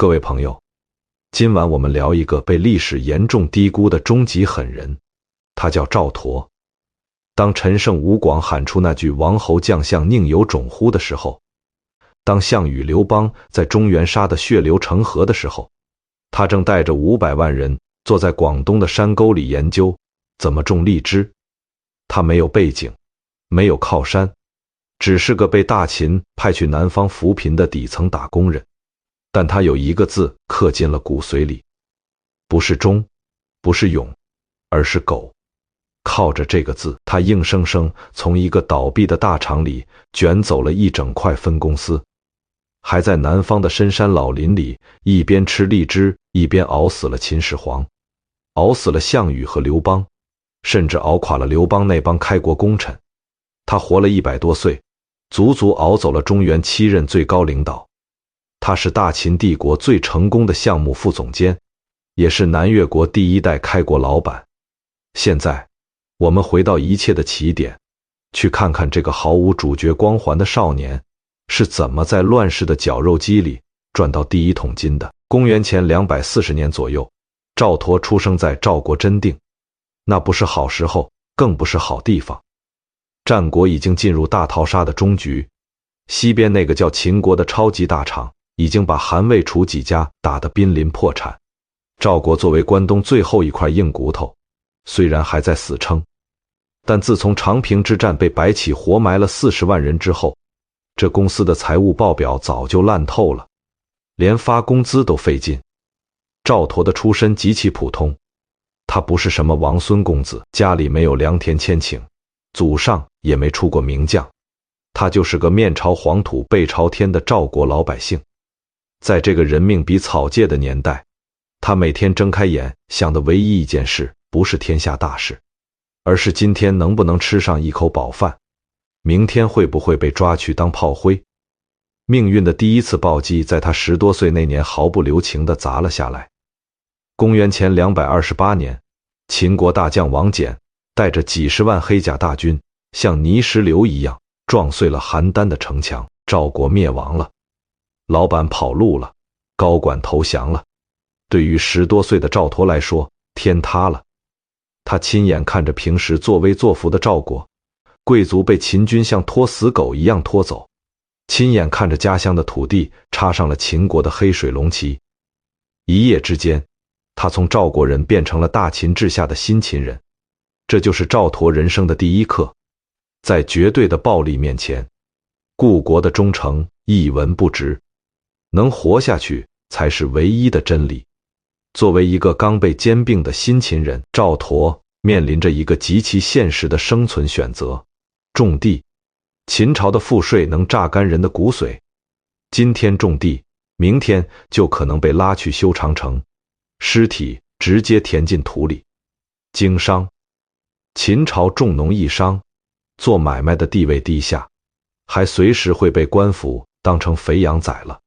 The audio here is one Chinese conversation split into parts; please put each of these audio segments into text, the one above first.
各位朋友，今晚我们聊一个被历史严重低估的终极狠人，他叫赵佗。当陈胜吴广喊出那句王侯将相宁有种乎的时候，当项羽刘邦在中原杀得血流成河的时候，他正带着500万人坐在广东的山沟里研究怎么种荔枝。他没有背景，没有靠山，只是个被大秦派去南方扶贫的底层打工人。但他有一个字刻进了骨髓里，不是忠，不是勇，而是狗。靠着这个字，他硬生生从一个倒闭的大厂里卷走了一整块分公司，还在南方的深山老林里一边吃荔枝一边熬死了秦始皇，熬死了项羽和刘邦，甚至熬垮了刘邦那帮开国功臣。他活了100多岁，足足熬走了中原7任最高领导。他是大秦帝国最成功的项目副总监，也是南越国第1代开国老板。现在我们回到一切的起点，去看看这个毫无主角光环的少年是怎么在乱世的绞肉机里赚到第1桶金的。公元前240年左右，赵佗出生在赵国真定，那不是好时候，更不是好地方。战国已经进入大逃杀的终局，西边那个叫秦国的超级大厂已经把韩魏楚几家打得濒临破产。赵国作为关东最后一块硬骨头，虽然还在死撑，但自从长平之战被白起活埋了40万人之后，这公司的财务报表早就烂透了，连发工资都费劲。赵佗的出身极其普通，他不是什么王孙公子，家里没有良田千顷，祖上也没出过名将，他就是个面朝黄土背朝天的赵国老百姓。在这个人命比草芥的年代，他每天睁开眼想的唯一一件事，不是天下大事，而是今天能不能吃上一口饱饭，明天会不会被抓去当炮灰。命运的第一次暴击在他10多岁那年毫不留情地砸了下来。公元前228年，秦国大将王翦带着几十万黑甲大军，像泥石流一样撞碎了邯郸的城墙，赵国灭亡了。老板跑路了，高管投降了。对于10多岁的赵佗来说，天塌了。他亲眼看着平时作威作福的赵国贵族被秦军像拖死狗一样拖走，亲眼看着家乡的土地插上了秦国的黑水龙旗。一夜之间，他从赵国人变成了大秦治下的新秦人。这就是赵佗人生的第一课，在绝对的暴力面前，故国的忠诚一文不值，能活下去才是唯一的真理。作为一个刚被兼并的新秦人，赵佗面临着一个极其现实的生存选择：种地。秦朝的赋税能榨干人的骨髓，今天种地，明天就可能被拉去修长城，尸体直接填进土里。经商，秦朝重农抑商，做买卖的地位低下，还随时会被官府当成肥羊宰了。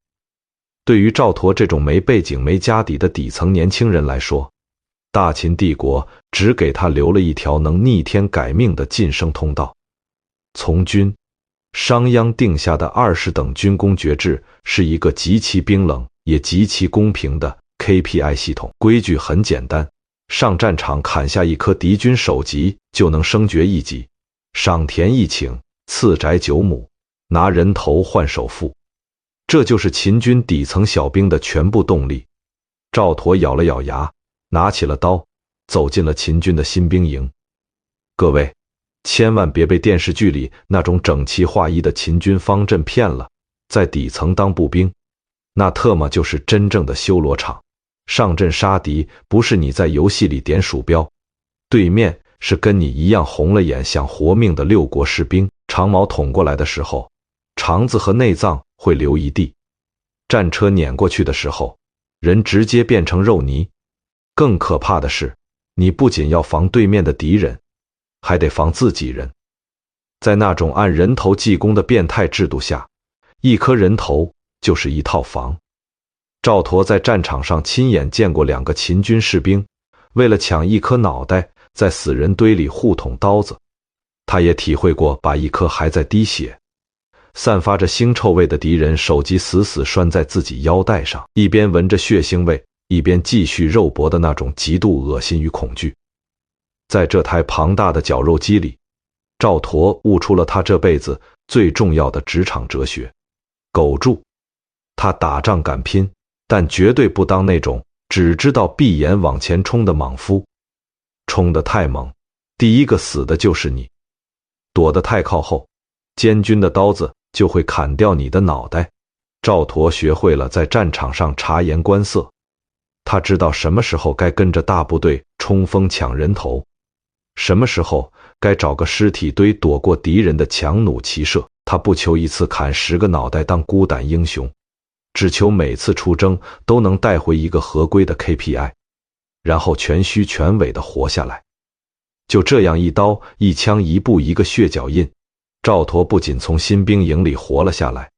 对于赵佗这种没背景没家底的底层年轻人来说，大秦帝国只给他留了一条能逆天改命的晋升通道。从军，商鞅定下的20等军功爵制是一个极其冰冷也极其公平的 KPI 系统。规矩很简单，上战场砍下一颗敌军首级就能升爵1级，赏田1顷，赐宅9亩，拿人头换首富。这就是秦军底层小兵的全部动力。赵佗咬了咬牙，拿起了刀，走进了秦军的新兵营。各位，千万别被电视剧里那种整齐划一的秦军方阵骗了，在底层当步兵，那特么就是真正的修罗场。上阵杀敌不是你在游戏里点鼠标，对面是跟你一样红了眼想活命的6国士兵。长矛捅过来的时候，肠子和内脏会流一地，战车碾过去的时候，人直接变成肉泥。更可怕的是，你不仅要防对面的敌人，还得防自己人。在那种按人头计功的变态制度下，一颗人头就是一套房。赵佗在战场上亲眼见过2个秦军士兵为了抢一颗脑袋，在死人堆里互捅刀子。他也体会过把一颗还在滴血散发着腥臭味的敌人手机死死拴在自己腰带上，一边闻着血腥味，一边继续肉搏的那种极度恶心与恐惧。在这台庞大的绞肉机里，赵佗悟出了他这辈子最重要的职场哲学：苟住。他打仗敢拼，但绝对不当那种只知道闭眼往前冲的莽夫。冲得太猛，第一个死的就是你；躲得太靠后，监军的刀子就会砍掉你的脑袋。赵佗学会了在战场上察言观色，他知道什么时候该跟着大部队冲锋抢人头，什么时候该找个尸体堆躲过敌人的强弩齐射。他不求一次砍10个脑袋当孤胆英雄，只求每次出征都能带回一个合规的 KPI， 然后全虚全伪地活下来。就这样一刀一枪一步一个血脚印，赵佗不仅从新兵营里活了下来，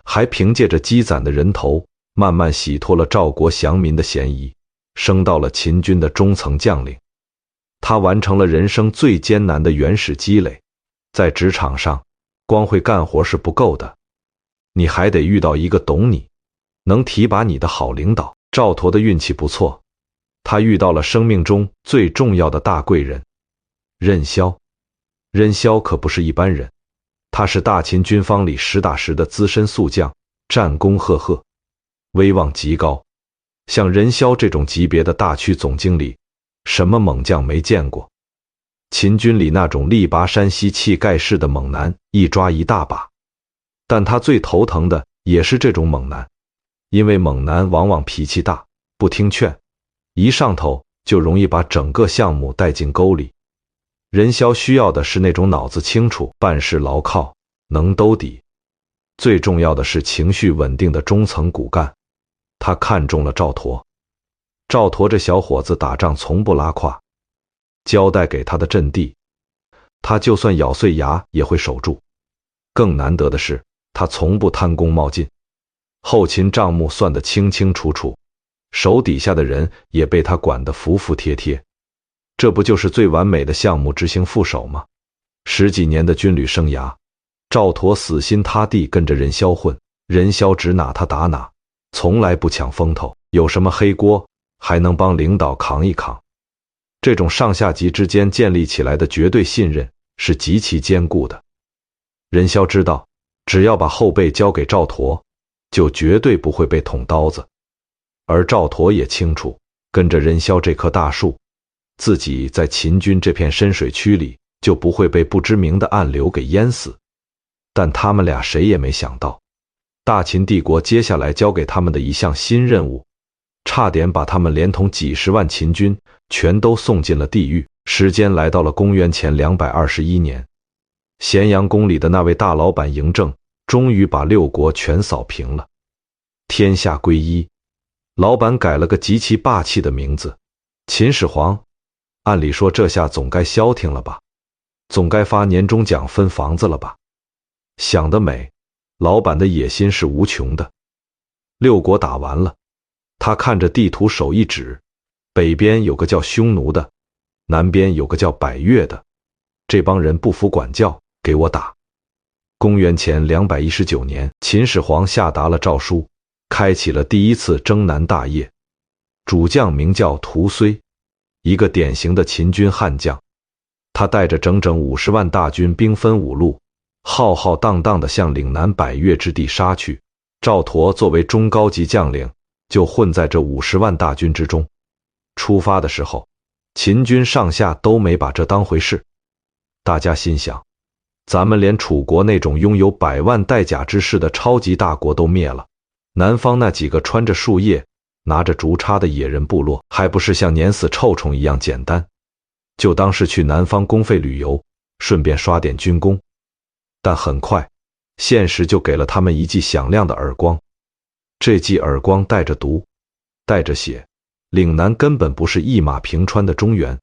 还凭借着积攒的人头，慢慢洗脱了赵国降民的嫌疑，升到了秦军的中层将领。他完成了人生最艰难的原始积累。在职场上，光会干活是不够的，你还得遇到一个懂你，能提拔你的好领导。赵佗的运气不错，他遇到了生命中最重要的大贵人任嚣。任嚣可不是一般人，他是大秦军方里实打实的资深宿将，战功赫赫，威望极高。像任嚣这种级别的大区总经理，什么猛将没见过？秦军里那种力拔山兮气盖世的猛男一抓一大把，但他最头疼的也是这种猛男，因为猛男往往脾气大，不听劝，一上头就容易把整个项目带进沟里。任嚣需要的是那种脑子清楚、办事牢靠、能兜底，最重要的是情绪稳定的中层骨干。他看中了赵佗。赵佗这小伙子打仗从不拉胯，交代给他的阵地，他就算咬碎牙也会守住。更难得的是，他从不贪功冒进，后勤账目算得清清楚楚，手底下的人也被他管得服服帖帖。这不就是最完美的项目执行副手吗？10几年的军旅生涯，赵佗死心塌地跟着任嚣混，任嚣指哪他打哪，从来不抢风头，有什么黑锅还能帮领导扛一扛。这种上下级之间建立起来的绝对信任是极其坚固的。任嚣知道，只要把后背交给赵佗，就绝对不会被捅刀子。而赵佗也清楚，跟着任嚣这棵大树，自己在秦军这片深水区里就不会被不知名的暗流给淹死。但他们俩谁也没想到，大秦帝国接下来交给他们的一项新任务，差点把他们连同几10万秦军全都送进了地狱。时间来到了公元前221年，咸阳宫里的那位大老板嬴政终于把6国全扫平了，天下归一。老板改了个极其霸气的名字，秦始皇。按理说这下总该消停了吧，总该发年终奖分房子了吧。想得美，老板的野心是无穷的。6国打完了，他看着地图手一指，北边有个叫匈奴的，南边有个叫百越的，这帮人不服管教，给我打。公元前219年，秦始皇下达了诏书，开启了第一次征南大业。主将名叫屠睢，一个典型的秦军悍将。他带着整整50万大军，兵分5路，浩浩荡荡地向岭南百越之地杀去。赵佗作为中高级将领，就混在这50万大军之中。出发的时候，秦军上下都没把这当回事。大家心想，咱们连楚国那种拥有100万带甲之势的超级大国都灭了，南方那几个穿着树叶拿着竹叉的野人部落，还不是像碾死臭虫一样简单，就当是去南方公费旅游，顺便刷点军功。但很快，现实就给了他们一记响亮的耳光。这记耳光带着毒，带着血。岭南根本不是一马平川的中原，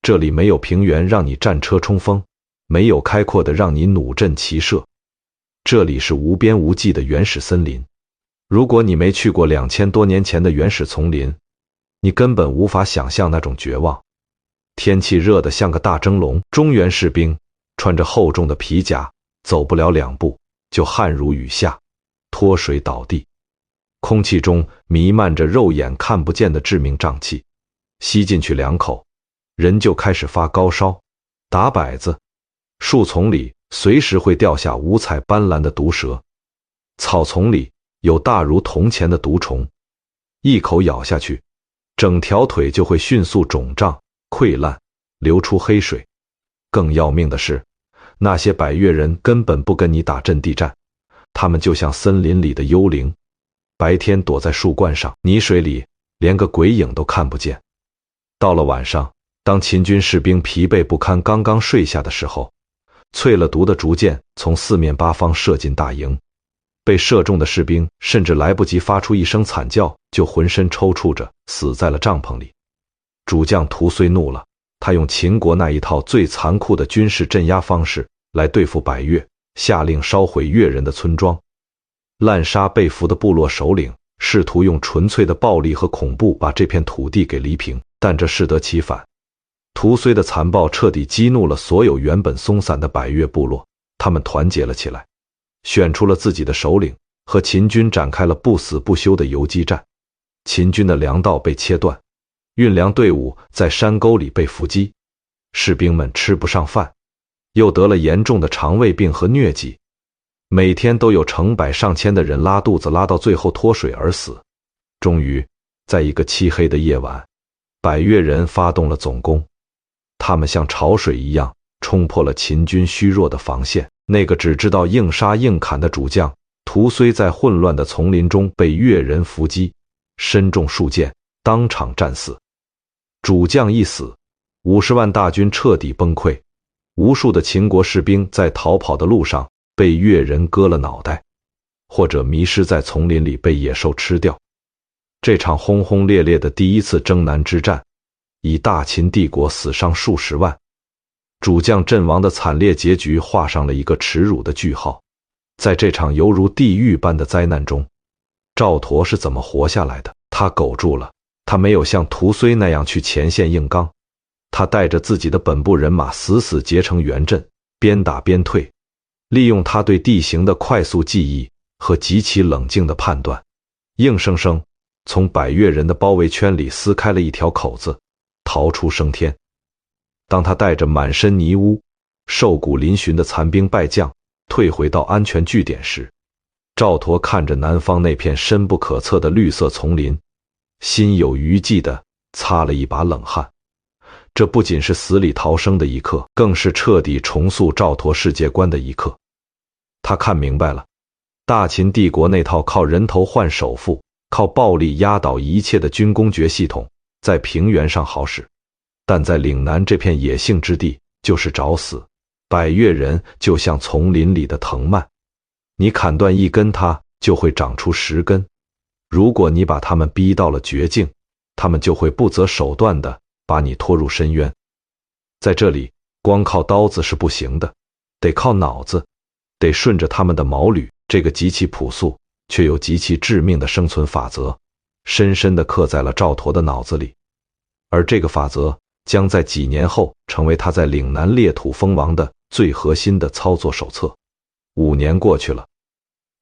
这里没有平原让你战车冲锋，没有开阔的让你弩阵齐射，这里是无边无际的原始森林。如果你没去过2000多年前的原始丛林，你根本无法想象那种绝望。天气热得像个大蒸笼，中原士兵穿着厚重的皮甲，走不了2步就汗如雨下，脱水倒地。空气中弥漫着肉眼看不见的致命瘴气，吸进去2口，人就开始发高烧、打摆子。树丛里随时会掉下五彩斑斓的毒蛇，草丛里有大如铜钱的毒虫，一口咬下去，整条腿就会迅速肿胀、溃烂，流出黑水。更要命的是，那些百越人根本不跟你打阵地战，他们就像森林里的幽灵，白天躲在树冠上、泥水里，连个鬼影都看不见。到了晚上，当秦军士兵疲惫不堪刚刚睡下的时候，淬了毒的竹箭从四面八方射进大营，被射中的士兵甚至来不及发出一声惨叫，就浑身抽搐着死在了帐篷里。主将屠睢怒了，他用秦国那一套最残酷的军事镇压方式来对付百越，下令烧毁越人的村庄，滥杀被俘的部落首领，试图用纯粹的暴力和恐怖把这片土地给犁平，但这适得其反。屠睢的残暴彻底激怒了所有原本松散的百越部落，他们团结了起来，选出了自己的首领，和秦军展开了不死不休的游击战。秦军的粮道被切断，运粮队伍在山沟里被伏击，士兵们吃不上饭，又得了严重的肠胃病和疟疾，每天都有成百上千的人拉肚子，拉到最后脱水而死。终于，在一个漆黑的夜晚，百越人发动了总攻，他们像潮水一样冲破了秦军虚弱的防线。那个只知道硬杀硬砍的主将屠睢在混乱的丛林中被越人伏击，身中数箭，当场战死。主将一死，50万大军彻底崩溃，无数的秦国士兵在逃跑的路上被越人割了脑袋，或者迷失在丛林里被野兽吃掉。这场轰轰烈烈的第一次征南之战，以大秦帝国死伤数十万，主将阵亡的惨烈结局画上了一个耻辱的句号。在这场犹如地狱般的灾难中，赵佗是怎么活下来的？他苟住了，他没有像屠睢那样去前线硬刚，他带着自己的本部人马死死结成圆阵，边打边退，利用他对地形的快速记忆和极其冷静的判断，硬生生从百越人的包围圈里撕开了一条口子，逃出升天。当他带着满身泥污、瘦骨嶙峋的残兵败将退回到安全据点时，赵佗看着南方那片深不可测的绿色丛林，心有余悸地擦了一把冷汗。这不仅是死里逃生的一刻，更是彻底重塑赵佗世界观的一刻。他看明白了，大秦帝国那套靠人头换首富、靠暴力压倒一切的军功爵系统在平原上好使，但在岭南这片野性之地就是找死。百越人就像丛林里的藤蔓，你砍断一根，它就会长出10根。如果你把他们逼到了绝境，他们就会不择手段地把你拖入深渊。在这里，光靠刀子是不行的，得靠脑子，得顺着他们的毛捋。这个极其朴素却又极其致命的生存法则，深深地刻在了赵佗的脑子里。而这个法则将在几年后成为他在岭南裂土封王的最核心的操作手册。5年过去了，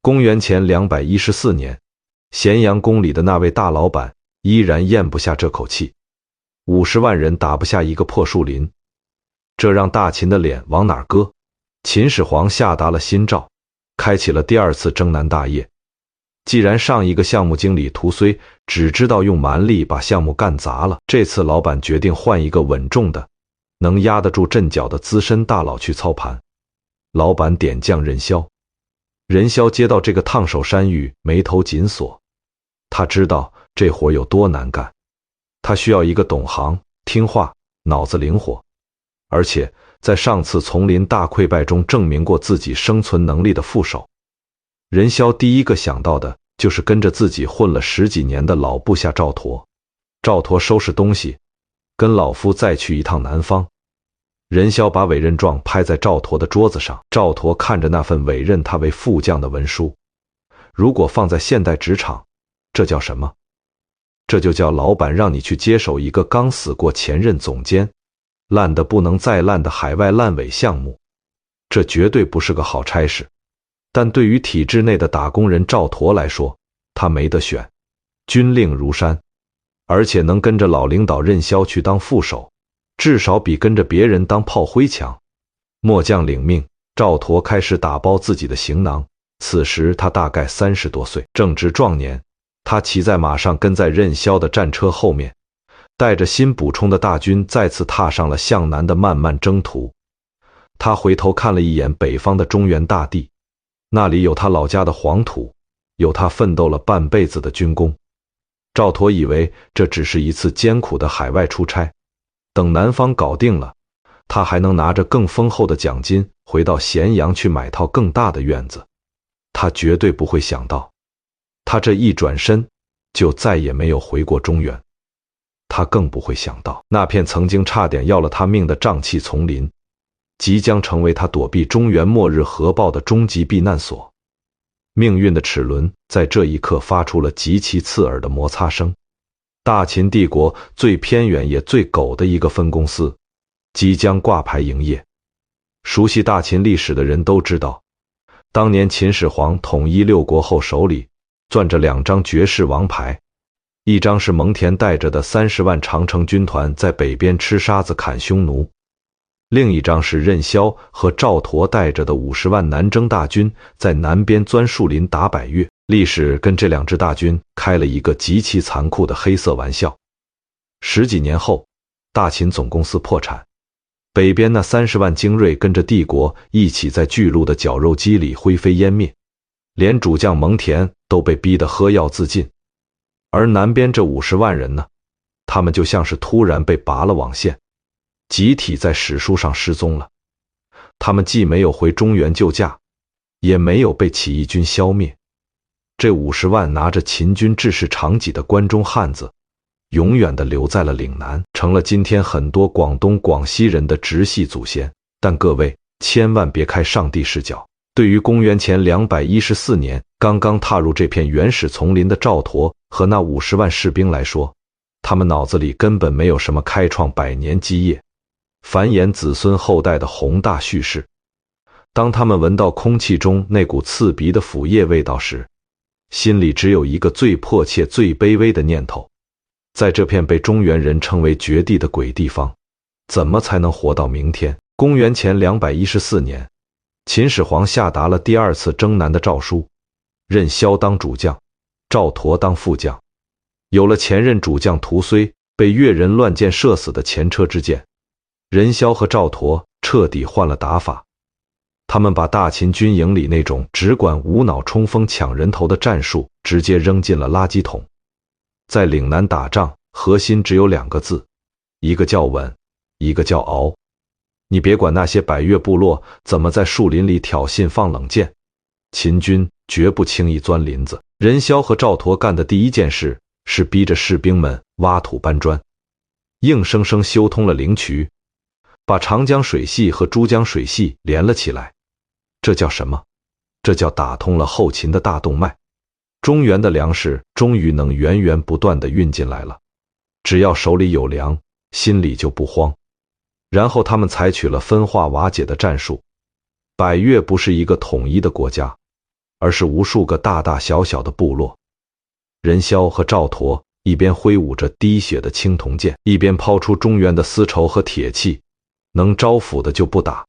公元前214年，咸阳宫里的那位大老板依然咽不下这口气，50万人打不下一个破树林，这让大秦的脸往哪儿搁？秦始皇下达了新诏，开启了第2次征南大业。既然上一个项目经理屠睢只知道用蛮力把项目干砸了，这次老板决定换一个稳重的、能压得住阵脚的资深大佬去操盘。老板点将任嚣。任嚣接到这个烫手山芋，眉头紧锁。他知道这活有多难干，他需要一个懂行、听话、脑子灵活，而且在上次丛林大溃败中证明过自己生存能力的副手。任嚣第一个想到的就是跟着自己混了10几年的老部下赵佗。赵佗收拾东西，跟老夫再去一趟南方。任嚣把委任状拍在赵佗的桌子上，赵佗看着那份委任他为副将的文书，如果放在现代职场，这叫什么？这就叫老板让你去接手一个刚死过前任总监、烂得不能再烂的海外烂尾项目，这绝对不是个好差事。但对于体制内的打工人赵佗来说，他没得选，军令如山，而且能跟着老领导任嚣去当副手，至少比跟着别人当炮灰强。末将领命，赵佗开始打包自己的行囊。此时他大概30多岁，正值壮年。他骑在马上，跟在任嚣的战车后面，带着新补充的大军，再次踏上了向南的漫漫征途。他回头看了一眼北方的中原大地，那里有他老家的黄土，有他奋斗了半辈子的军功。赵佗以为这只是一次艰苦的海外出差，等南方搞定了，他还能拿着更丰厚的奖金回到咸阳去买套更大的院子。他绝对不会想到，他这一转身就再也没有回过中原。他更不会想到，那片曾经差点要了他命的瘴气丛林，即将成为他躲避中原末日核爆的终极避难所。命运的齿轮在这一刻发出了极其刺耳的摩擦声。大秦帝国最偏远也最狗的一个分公司即将挂牌营业。熟悉大秦历史的人都知道，当年秦始皇统一6国后，手里攥着2张绝世王牌，一张是蒙恬带着的30万长城军团在北边吃沙子砍匈奴，另一张是任嚣和赵佗带着的50万南征大军在南边钻树林打百越。历史跟这2支大军开了一个极其残酷的黑色玩笑。10几年后，大秦总公司破产，北边那30万精锐跟着帝国一起在巨鹿的绞肉机里灰飞烟灭，连主将蒙恬都被逼得喝药自尽。而南边这50万人呢，他们就像是突然被拔了网线，集体在史书上失踪了。他们既没有回中原救驾，也没有被起义军消灭。这50万拿着秦军志士长戟的关中汉子，永远地留在了岭南，成了今天很多广东、广西人的直系祖先。但各位千万别开上帝视角，对于公元前214年刚刚踏入这片原始丛林的赵佗和那50万士兵来说，他们脑子里根本没有什么开创100年基业、繁衍子孙后代的宏大叙事。当他们闻到空气中那股刺鼻的腐叶味道时，心里只有一个最迫切、最卑微的念头：在这片被中原人称为绝地的鬼地方，怎么才能活到明天？公元前214年，秦始皇下达了第2次征南的诏书，任嚣当主将，赵佗当副将。有了前任主将屠睢被越人乱箭射死的前车之鉴，任嚣和赵佗彻底换了打法。他们把大秦军营里那种只管无脑冲锋抢人头的战术直接扔进了垃圾桶。在岭南打仗，核心只有2个字，一个叫稳，一个叫熬。你别管那些百越部落怎么在树林里挑衅放冷箭，秦军绝不轻易钻林子。任嚣和赵佗干的第一件事是逼着士兵们挖土搬砖，硬生生修通了灵渠，把长江水系和珠江水系连了起来。这叫什么？这叫打通了后秦的大动脉。中原的粮食终于能源源不断地运进来了，只要手里有粮，心里就不慌。然后他们采取了分化瓦解的战术。百越不是一个统一的国家，而是无数个大大小小的部落。任嚣和赵佗一边挥舞着滴血的青铜剑，一边抛出中原的丝绸和铁器，能招抚的就不打，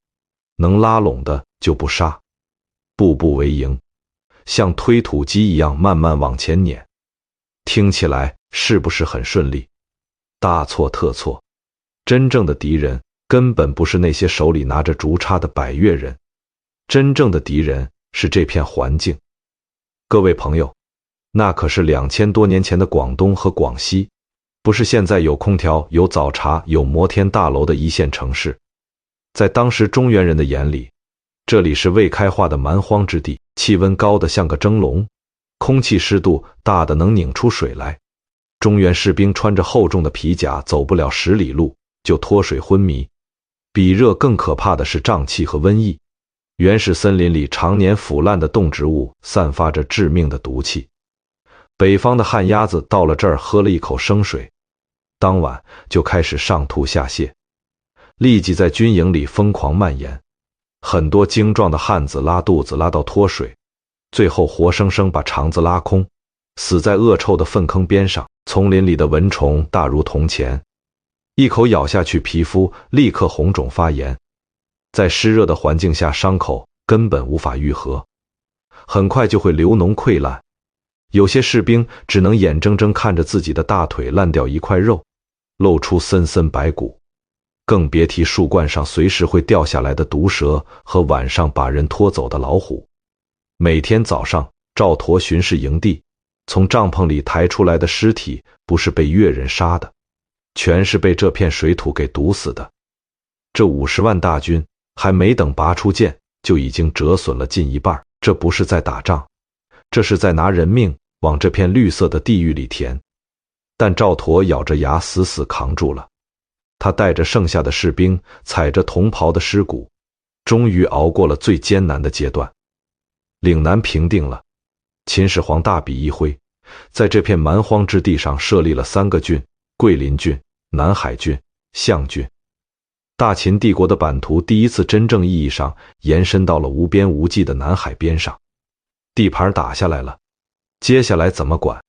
能拉拢的就不杀，步步为营，像推土机一样慢慢往前撵。听起来是不是很顺利？大错特错，真正的敌人根本不是那些手里拿着竹叉的百越人，真正的敌人是这片环境。各位朋友，那可是2000多年前的广东和广西，不是现在有空调、有早茶、有摩天大楼的一线城市。在当时中原人的眼里，这里是未开化的蛮荒之地，气温高得像个蒸笼，空气湿度大得能拧出水来。中原士兵穿着厚重的皮甲，走不了10里路就脱水昏迷。比热更可怕的是瘴气和瘟疫。原始森林里常年腐烂的动植物散发着致命的毒气。北方的旱鸭子到了这儿喝了一口生水，当晚就开始上吐下泻，立即在军营里疯狂蔓延。很多精壮的汉子拉肚子拉到脱水，最后活生生把肠子拉空，死在恶臭的粪坑边上。丛林里的蚊虫大如铜钱，一口咬下去，皮肤立刻红肿发炎。在湿热的环境下，伤口根本无法愈合，很快就会流脓溃烂。有些士兵只能眼睁睁看着自己的大腿烂掉一块肉，露出森森白骨，更别提树冠上随时会掉下来的毒蛇和晚上把人拖走的老虎。每天早上，赵佗巡视营地，从帐篷里抬出来的尸体不是被越人杀的，全是被这片水土给毒死的。这50万大军还没等拔出剑，就已经折损了近一半。这不是在打仗，这是在拿人命往这片绿色的地狱里填。但赵佗咬着牙死死扛住了，他带着剩下的士兵，踩着同袍的尸骨，终于熬过了最艰难的阶段。岭南平定了，秦始皇大笔一挥，在这片蛮荒之地上设立了3个郡：桂林郡、南海郡、象郡。大秦帝国的版图第一次真正意义上延伸到了无边无际的南海边上。地盘打下来了，接下来怎么管？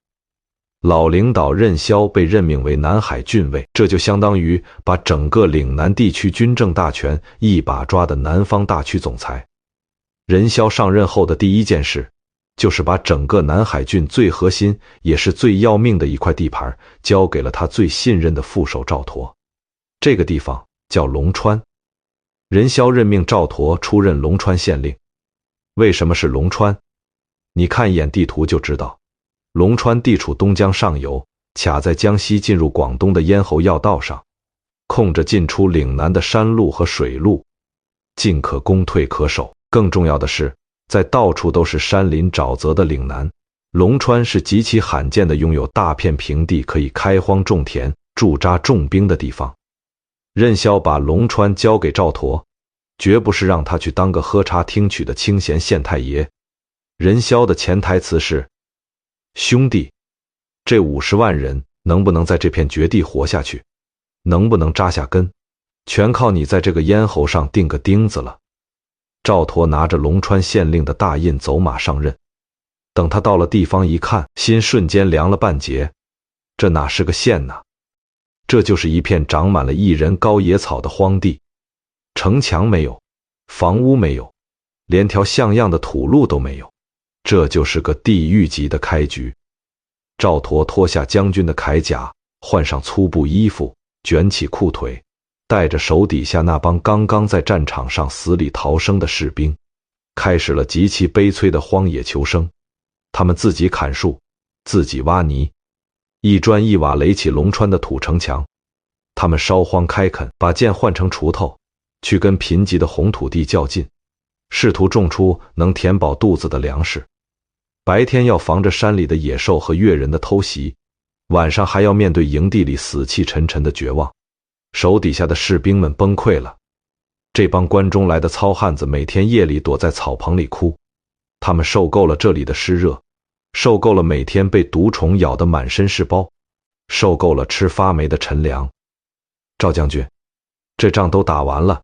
老领导任嚣被任命为南海郡尉，这就相当于把整个岭南地区军政大权一把抓的南方大区总裁。任嚣上任后的第一件事，就是把整个南海郡最核心也是最要命的一块地盘交给了他最信任的副手赵佗。这个地方叫龙川。任嚣任命赵佗出任龙川县令。为什么是龙川？你看一眼地图就知道，龙川地处东江上游，卡在江西进入广东的咽喉要道上，控着进出岭南的山路和水路，进可攻，退可守。更重要的是，在到处都是山林沼泽的岭南，龙川是极其罕见的拥有大片平地可以开荒种田、驻扎重兵的地方。任嚣把龙川交给赵佗，绝不是让他去当个喝茶听曲的清闲县太爷。任嚣的潜台词是：兄弟，这50万人能不能在这片绝地活下去，能不能扎下根，全靠你在这个咽喉上钉个钉子了。赵佗拿着龙川县令的大印走马上任，等他到了地方一看，心瞬间凉了半截。这哪是个县呐，这就是一片长满了一人高野草的荒地，城墙没有，房屋没有，连条像样的土路都没有，这就是个地狱级的开局。赵佗脱下将军的铠甲，换上粗布衣服，卷起裤腿，带着手底下那帮刚刚在战场上死里逃生的士兵，开始了极其悲催的荒野求生。他们自己砍树，自己挖泥，一砖一瓦垒起龙川的土城墙。他们烧荒开垦，把剑换成锄头，去跟贫瘠的红土地较劲，试图种出能填饱肚子的粮食。白天要防着山里的野兽和越人的偷袭，晚上还要面对营地里死气沉沉的绝望。手底下的士兵们崩溃了，这帮关中来的糙汉子每天夜里躲在草棚里哭，他们受够了这里的湿热，受够了每天被毒虫咬得满身是包，受够了吃发霉的陈粮。赵将军，这仗都打完了，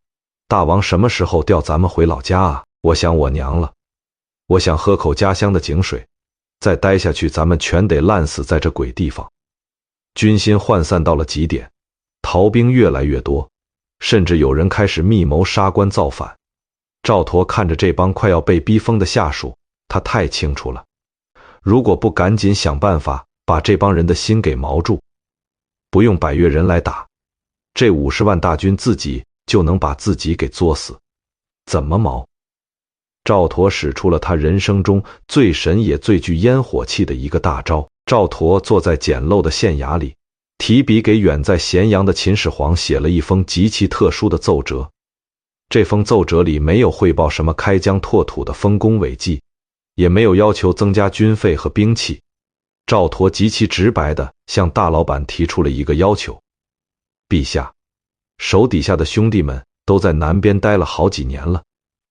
大王什么时候调咱们回老家啊？我想我娘了，我想喝口家乡的井水，再待下去咱们全得烂死在这鬼地方。军心涣散到了极点，逃兵越来越多，甚至有人开始密谋杀官造反。赵佗看着这帮快要被逼疯的下属，他太清楚了，如果不赶紧想办法把这帮人的心给锚住，不用百越人来打，这50万大军自己就能把自己给作死。怎么锚？赵佗使出了他人生中最神也最具烟火气的一个大招。赵佗坐在简陋的县衙里，提笔给远在咸阳的秦始皇写了一封极其特殊的奏折。这封奏折里没有汇报什么开疆拓土的丰功伟绩，也没有要求增加军费和兵器。赵佗极其直白地向大老板提出了一个要求：陛下，手底下的兄弟们都在南边待了好几年了，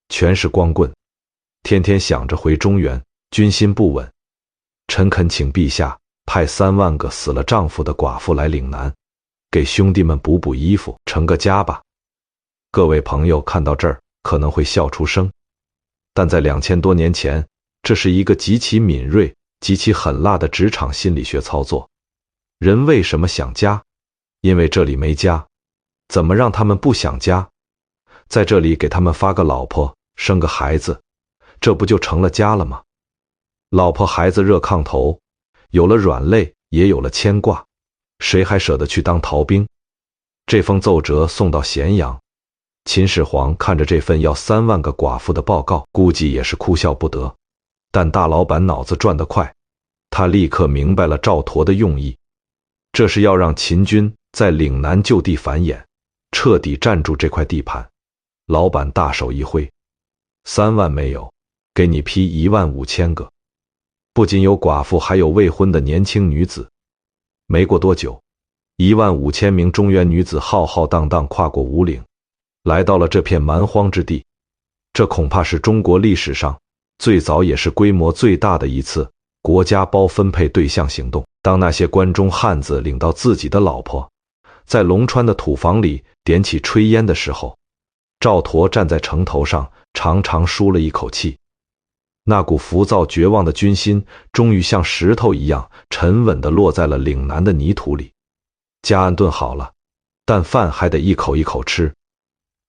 全是光棍，天天想着回中原，军心不稳。臣恳请陛下派3万个死了丈夫的寡妇来岭南，给兄弟们补补衣服，成个家吧。各位朋友看到这儿，可能会笑出声，但在2000多年前，这是一个极其敏锐、极其狠辣的职场心理学操作。人为什么想家？因为这里没家。怎么让他们不想家？在这里给他们发个老婆，生个孩子，这不就成了家了吗？老婆孩子热炕头，有了软肋，也有了牵挂，谁还舍得去当逃兵？这封奏折送到咸阳，秦始皇看着这份要3万个寡妇的报告，估计也是哭笑不得。但大老板脑子转得快，他立刻明白了赵佗的用意，这是要让秦军在岭南就地繁衍，彻底占住这块地盘。老板大手一挥，3万没有，给你批15000个。不仅有寡妇，还有未婚的年轻女子。没过多久，15000名中原女子浩浩荡荡跨过五岭，来到了这片蛮荒之地。这恐怕是中国历史上最早也是规模最大的一次国家包分配对象行动。当那些关中汉子领到自己的老婆，在龙川的土房里点起炊烟的时候，赵佗站在城头上，长长舒了一口气。那股浮躁绝望的军心终于像石头一样沉稳地落在了岭南的泥土里。家安顿好了，但饭还得一口一口吃。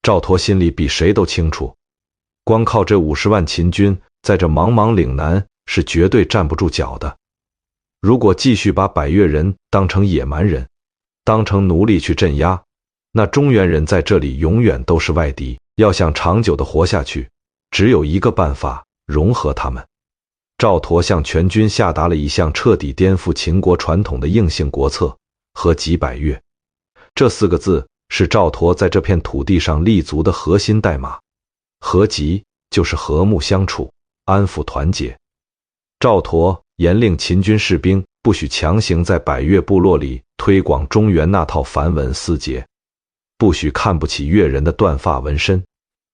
赵佗心里比谁都清楚，光靠这50万秦军在这茫茫岭南是绝对站不住脚的。如果继续把百越人当成野蛮人，当成奴隶去镇压，那中原人在这里永远都是外敌。要想长久地活下去，只有一个办法，融合他们。赵佗向全军下达了一项彻底颠覆秦国传统的硬性国策：和集百越。这4个字是赵佗在这片土地上立足的核心代码。和集就是和睦相处，安抚团结。赵佗严令秦军士兵不许强行在百越部落里推广中原那套繁文思节，不许看不起越人的断发纹身。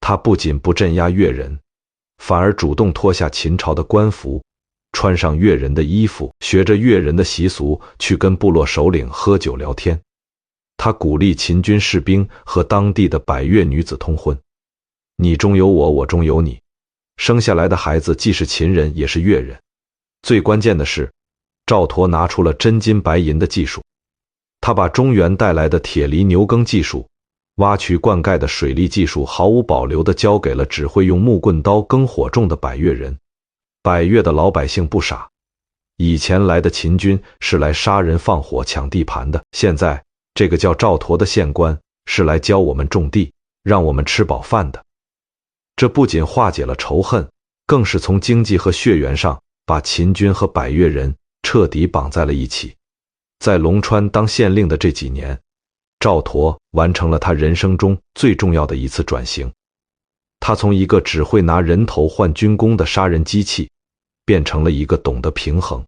他不仅不镇压越人，反而主动脱下秦朝的官服，穿上越人的衣服，学着越人的习俗去跟部落首领喝酒聊天。他鼓励秦军士兵和当地的百越女子通婚，你中有我，我中有你，生下来的孩子既是秦人也是越人。最关键的是，赵佗拿出了真金白银的技术，他把中原带来的铁犁牛耕技术、挖渠灌溉的水利技术毫无保留地交给了只会用木棍刀耕火种的百越人。百越的老百姓不傻，以前来的秦军是来杀人放火抢地盘的，现在这个叫赵佗的县官是来教我们种地，让我们吃饱饭的。这不仅化解了仇恨，更是从经济和血缘上把秦军和百越人彻底绑在了一起。在龙川当县令的这几年，赵佗完成了他人生中最重要的一次转型。他从一个只会拿人头换军功的杀人机器，变成了一个懂得平衡、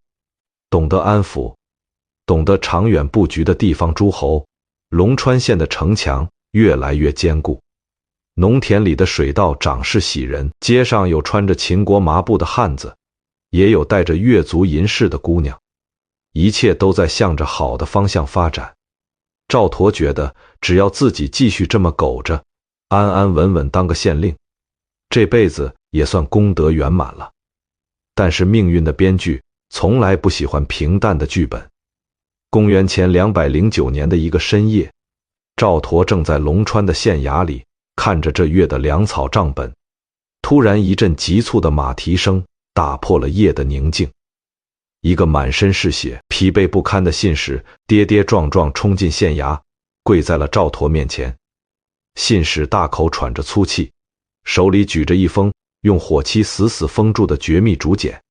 懂得安抚、懂得长远布局的地方诸侯。龙川县的城墙越来越坚固，农田里的水稻长势喜人，街上有穿着秦国麻布的汉子，也有带着越族银饰的姑娘，一切都在向着好的方向发展。赵佗觉得，只要自己继续这么苟着，安安稳稳当个县令，这辈子也算功德圆满了。但是命运的编剧从来不喜欢平淡的剧本。公元前209年的一个深夜，赵佗正在龙川的县衙里看着这月的粮草账本，突然一阵急促的马蹄声打破了夜的宁静。一个满身是血、疲惫不堪的信使跌跌撞撞冲进县衙，跪在了赵佗面前。信使大口喘着粗气，手里举着一封用火漆死死封住的绝密竹简。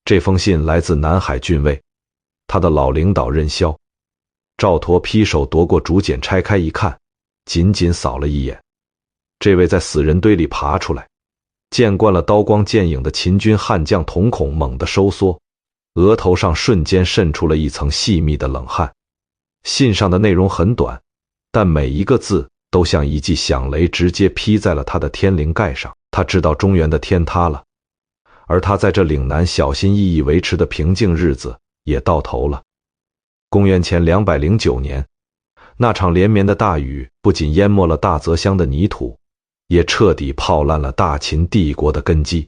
这封信来自南海郡尉，他的老领导任嚣。赵佗劈手夺过竹简，拆开一看，仅仅扫了一眼。这位在死人堆里爬出来，见惯了刀光剑影的秦军悍将瞳孔猛地收缩，额头上瞬间渗出了一层细密的冷汗。信上的内容很短，但每一个字都像一记响雷，直接劈在了他的天灵盖上。他知道中原的天塌了，而他在这岭南小心翼翼维持的平静日子也到头了。公元前209年，那场连绵的大雨不仅淹没了大泽乡的泥土，也彻底泡烂了大秦帝国的根基。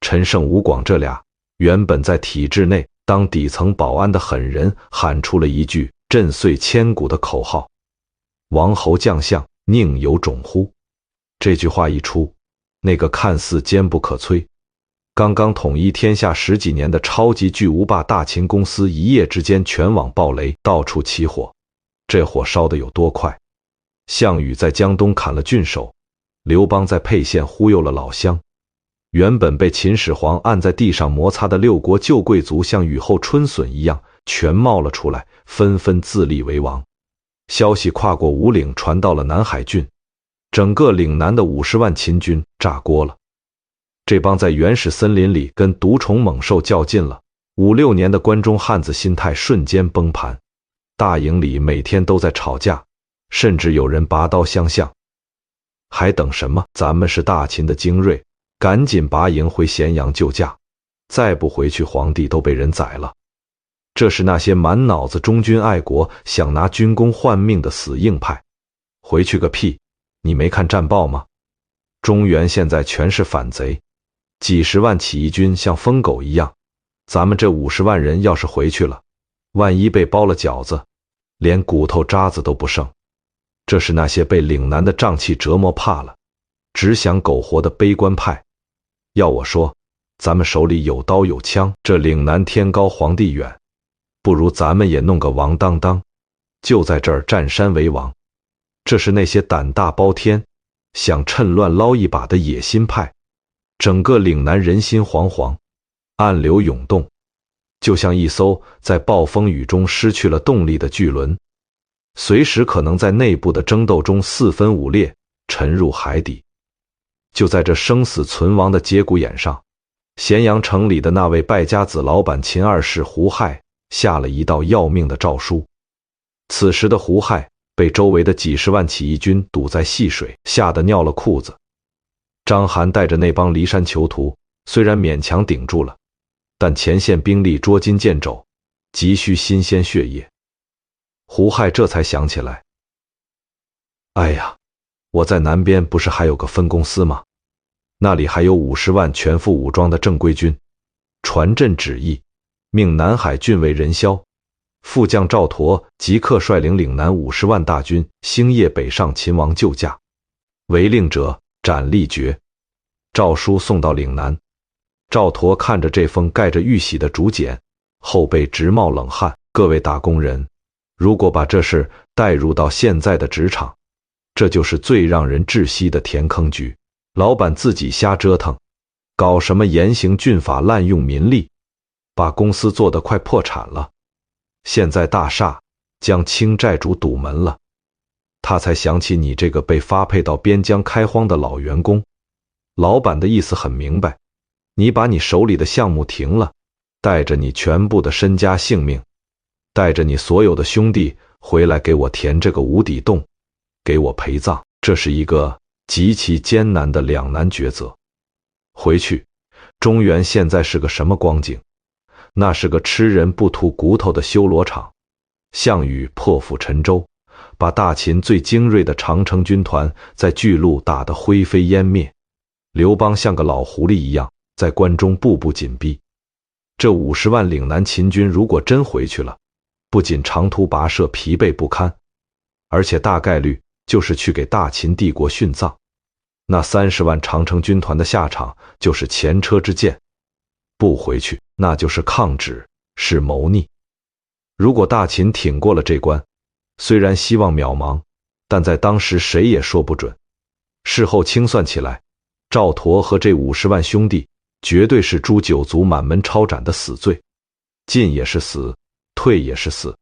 陈胜、吴广这俩原本在体制内当底层保安的狠人，喊出了一句震碎千古的口号：王侯将相，宁有种乎？这句话一出，那个看似坚不可摧、刚刚统一天下10几年的超级巨无霸大秦公司，一夜之间全网爆雷，到处起火。这火烧得有多快？项羽在江东砍了郡守，刘邦在沛县忽悠了老乡，原本被秦始皇按在地上摩擦的6国旧贵族，像雨后春笋一样全冒了出来，纷纷自立为王。消息跨过五岭，传到了南海郡，整个岭南的50万秦军炸锅了。这帮在原始森林里跟毒虫猛兽较劲了5、6年的关中汉子心态瞬间崩盘，大营里每天都在吵架，甚至有人拔刀相向。还等什么？咱们是大秦的精锐，赶紧拔营回咸阳救驾，再不回去皇帝都被人宰了。这是那些满脑子忠君爱国，想拿军功换命的死硬派。回去个屁！你没看战报吗？中原现在全是反贼，几十万起义军像疯狗一样，咱们这50万人要是回去了，万一被包了饺子，连骨头渣子都不剩。这是那些被岭南的瘴气折磨怕了，只想苟活的悲观派。要我说，咱们手里有刀有枪，这岭南天高皇帝远，不如咱们也弄个王当当，就在这儿占山为王。这是那些胆大包天，想趁乱捞一把的野心派。整个岭南人心惶惶，暗流涌动，就像一艘在暴风雨中失去了动力的巨轮，随时可能在内部的争斗中四分五裂，沉入海底。就在这生死存亡的节骨眼上，咸阳城里的那位败家子老板秦二世胡亥下了一道要命的诏书。此时的胡亥被周围的几十万起义军堵在戏水，吓得尿了裤子。章邯带着那帮骊山囚徒虽然勉强顶住了，但前线兵力捉襟见肘，急需新鲜血液。胡亥这才想起来，哎呀，我在南边不是还有个分公司吗？那里还有50万全副武装的正规军。传朕旨意，命南海郡尉任嚣、副将赵佗即刻率领岭南50万大军星夜北上秦王救驾，违令者斩立决。诏书送到岭南，赵佗看着这封盖着玉玺的竹简，后背直冒冷汗。各位打工人，如果把这事带入到现在的职场，这就是最让人窒息的填坑局。老板自己瞎折腾，搞什么严刑峻法，滥用民力，把公司做得快破产了。现在大厦将清债主堵门了，他才想起你这个被发配到边疆开荒的老员工。老板的意思很明白，你把你手里的项目停了，带着你全部的身家性命，带着你所有的兄弟回来给我填这个无底洞，给我陪葬。这是一个极其艰难的两难抉择。回去，中原现在是个什么光景？那是个吃人不吐骨头的修罗场。项羽破釜沉舟，把大秦最精锐的长城军团在巨鹿打得灰飞烟灭。刘邦像个老狐狸一样在关中步步紧逼。这50万岭南秦军如果真回去了，不仅长途跋涉疲惫不堪，而且大概率就是去给大秦帝国殉葬。那30万长城军团的下场就是前车之鉴，不回去那就是抗旨，是谋逆。如果大秦挺过了这关，虽然希望渺茫，但在当时谁也说不准。事后清算起来，赵佗和这50万兄弟绝对是诛九族满门抄斩的死罪，进也是死，退也是死。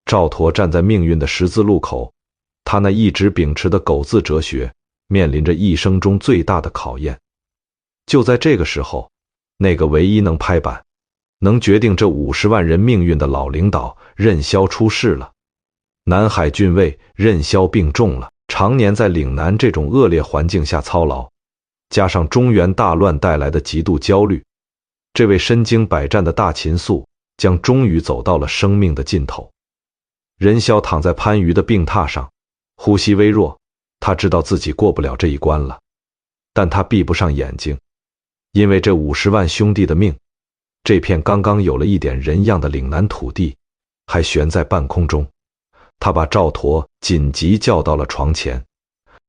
赵佗站在命运的十字路口，他那一直秉持的狗字哲学面临着一生中最大的考验。就在这个时候，那个唯一能拍板，能决定这50万人命运的老领导任嚣出事了。南海郡尉任嚣病重了，常年在岭南这种恶劣环境下操劳，加上中原大乱带来的极度焦虑，这位身经百战的大秦粟将终于走到了生命的尽头。任嚣躺在番禺的病榻上，呼吸微弱，他知道自己过不了这一关了，但他闭不上眼睛，因为这50万兄弟的命，这片刚刚有了一点人样的岭南土地，还悬在半空中。他把赵佗紧急叫到了床前，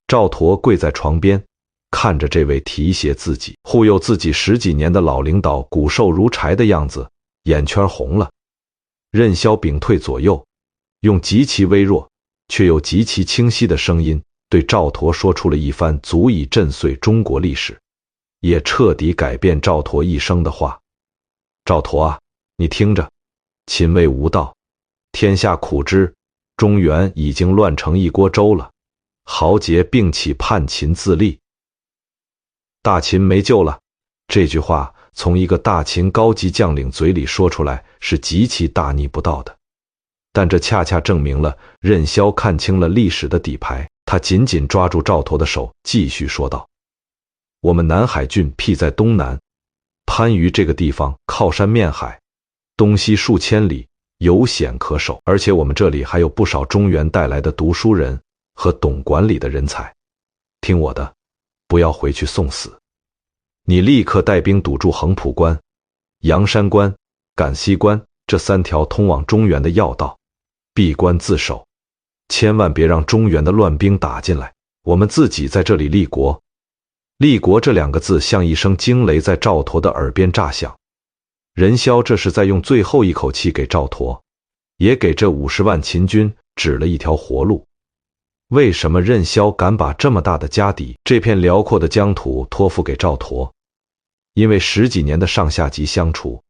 赵佗跪在床边，看着这位提携自己、护佑自己10几年的老领导骨瘦如柴的样子，眼圈红了。任潇屏退左右，用极其微弱却又极其清晰的声音对赵佗说出了一番足以震碎中国历史，也彻底改变赵佗一生的话。赵佗啊，你听着，秦魏无道，天下苦之，中原已经乱成一锅粥了，豪杰并起叛秦自立，大秦没救了。这句话从一个大秦高级将领嘴里说出来是极其大逆不道的，但这恰恰证明了任潇看清了历史的底牌。他紧紧抓住赵佗的手，继续说道：我们南海郡僻在东南，番禺这个地方靠山面海，东西数千里，有险可守，而且我们这里还有不少中原带来的读书人和懂管理的人才。听我的，不要回去送死，你立刻带兵堵住横浦关、阳山关、赶西关这3条通往中原的要道，闭关自守，千万别让中原的乱兵打进来，我们自己在这里立国。立国这2个字像一声惊雷在赵佗的耳边炸响。任潇这是在用最后一口气给赵佗，也给这50万秦军指了一条活路。为什么任潇敢把这么大的家底、这片辽阔的疆土托付给赵佗？因为10几年的上下级相处，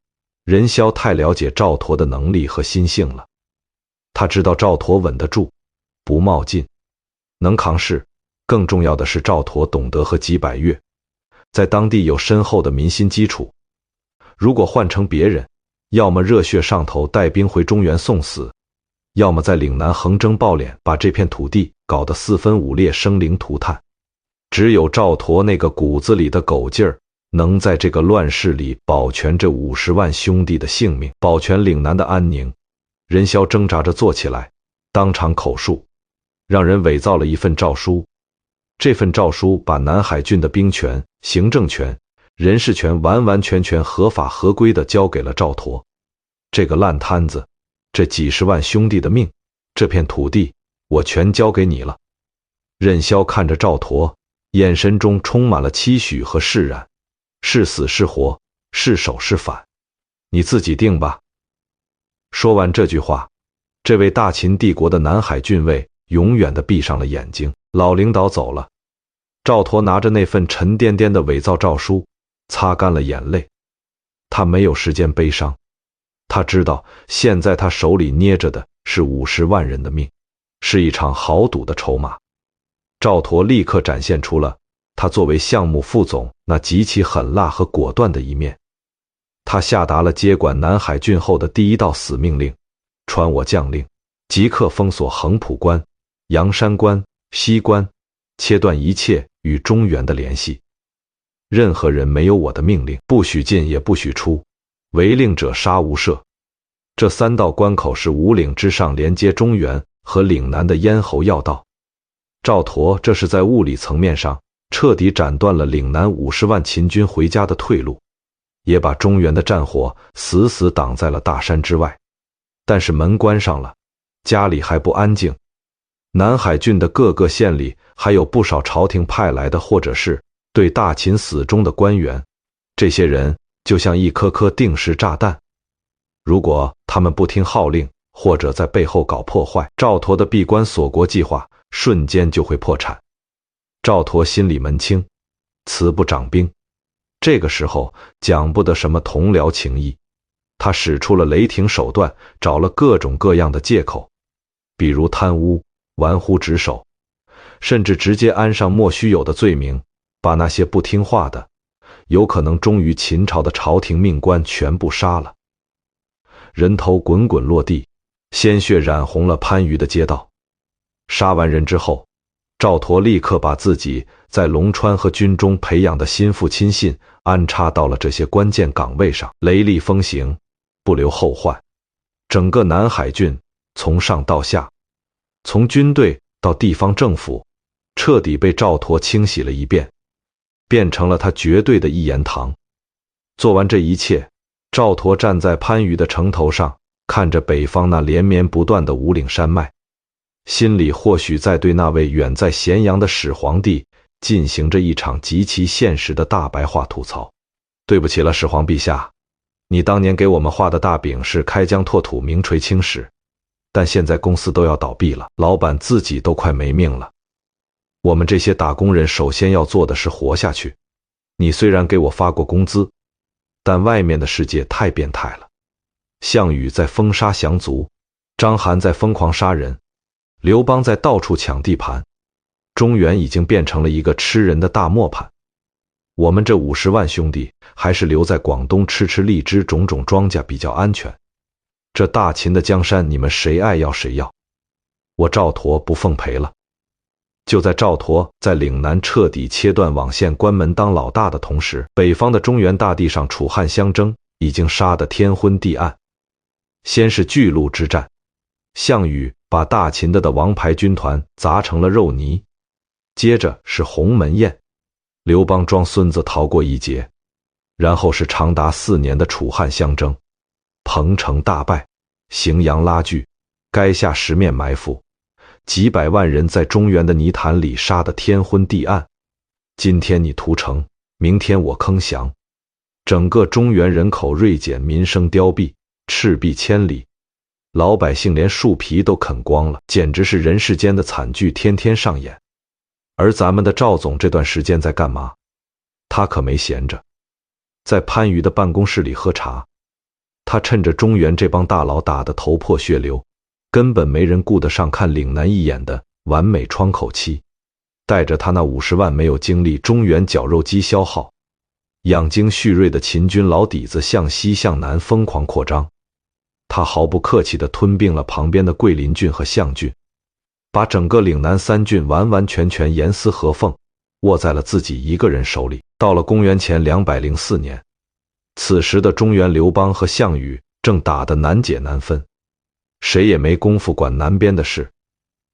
任潇太了解赵佗的能力和心性了。他知道赵佗稳得住，不冒进，能扛事。更重要的是，赵佗懂得和几百越，在当地有深厚的民心基础。如果换成别人，要么热血上头带兵回中原送死，要么在岭南横征暴敛，把这片土地搞得4分5裂，生灵涂炭。只有赵佗那个骨子里的狗劲儿，能在这个乱世里保全这50万兄弟的性命，保全岭南的安宁。任潇挣扎着坐起来，当场口述，让人伪造了一份诏书。这份诏书把南海郡的兵权、行政权、人事权完完全全合法合规地交给了赵佗。这个烂摊子，这几10万兄弟的命，这片土地，我全交给你了。任潇看着赵佗，眼神中充满了期许和释然，是死是活，是守是反，你自己定吧。说完这句话，这位大秦帝国的南海郡尉永远地闭上了眼睛。老领导走了，赵佗拿着那份沉甸甸的伪造诏书，擦干了眼泪。他没有时间悲伤，他知道现在他手里捏着的是50万人的命，是一场豪赌的筹码。赵佗立刻展现出了他作为项目副总那极其狠辣和果断的一面。他下达了接管南海郡后的第1道死命令，传我将令，即刻封锁横浦关、阳山关、西关，切断一切与中原的联系。任何人没有我的命令，不许进也不许出，违令者杀无赦。这3道关口是5岭之上连接中原和岭南的咽喉要道。赵佗这是在物理层面上彻底斩断了岭南50万秦军回家的退路，也把中原的战火死死挡在了大山之外。但是门关上了，家里还不安静。南海郡的各个县里还有不少朝廷派来的或者是对大秦死忠的官员，这些人就像一颗颗定时炸弹，如果他们不听号令，或者在背后搞破坏，赵佗的闭关锁国计划瞬间就会破产。赵佗心里门清，慈不掌兵，这个时候讲不得什么同僚情谊，他使出了雷霆手段，找了各种各样的借口，比如贪污、玩忽职守，甚至直接安上莫须有的罪名，把那些不听话的、有可能忠于秦朝的朝廷命官全部杀了。人头滚滚落地，鲜血染红了番禺的街道。杀完人之后，赵佗立刻把自己在龙川和军中培养的心腹亲信安插到了这些关键岗位上，雷厉风行，不留后患。整个南海郡从上到下，从军队到地方政府，彻彻底被赵佗清洗了一遍，变成了他绝对的一言堂。做完这一切，赵佗站在番禺的城头上，看着北方那连绵不断的五岭山脉，心里或许在对那位远在咸阳的始皇帝进行着一场极其现实的大白话吐槽。对不起了，始皇陛下，你当年给我们画的大饼是开疆拓土、名垂青史，但现在公司都要倒闭了，老板自己都快没命了。我们这些打工人首先要做的是活下去。你虽然给我发过工资，但外面的世界太变态了。项羽在封杀降卒，章邯在疯狂杀人，刘邦在到处抢地盘，中原已经变成了一个吃人的大磨盘。我们这50万兄弟还是留在广东吃荔枝种种庄稼比较安全。这大秦的江山，你们谁爱要谁要，我赵佗不奉陪了。就在赵佗在岭南彻底切断网线、关门当老大的同时，北方的中原大地上楚汉相争已经杀得天昏地暗。先是巨鹿之战，项羽把大秦的王牌军团砸成了肉泥，接着是鸿门宴，刘邦装孙子逃过一劫，然后是长达4年的楚汉相争，彭城大败，荥阳拉锯，垓下十面埋伏，几百万人在中原的泥潭里杀得天昏地暗。今天你屠城，明天我坑降，整个中原人口锐减，民生凋敝，赤壁千里，老百姓连树皮都啃光了，简直是人世间的惨剧天天上演。而咱们的赵总这段时间在干嘛？他可没闲着，在番禺的办公室里喝茶。他趁着中原这帮大佬打得头破血流，根本没人顾得上看岭南一眼的完美窗口期，带着他那50万没有经历中原绞肉机消耗、养精蓄锐的秦军老底子向西向南疯狂扩张。他毫不客气地吞并了旁边的桂林郡和象郡，把整个岭南3郡完完全全严丝合缝握在了自己一个人手里。到了公元前204年，此时的中原刘邦和项羽正打得难解难分，谁也没工夫管南边的事。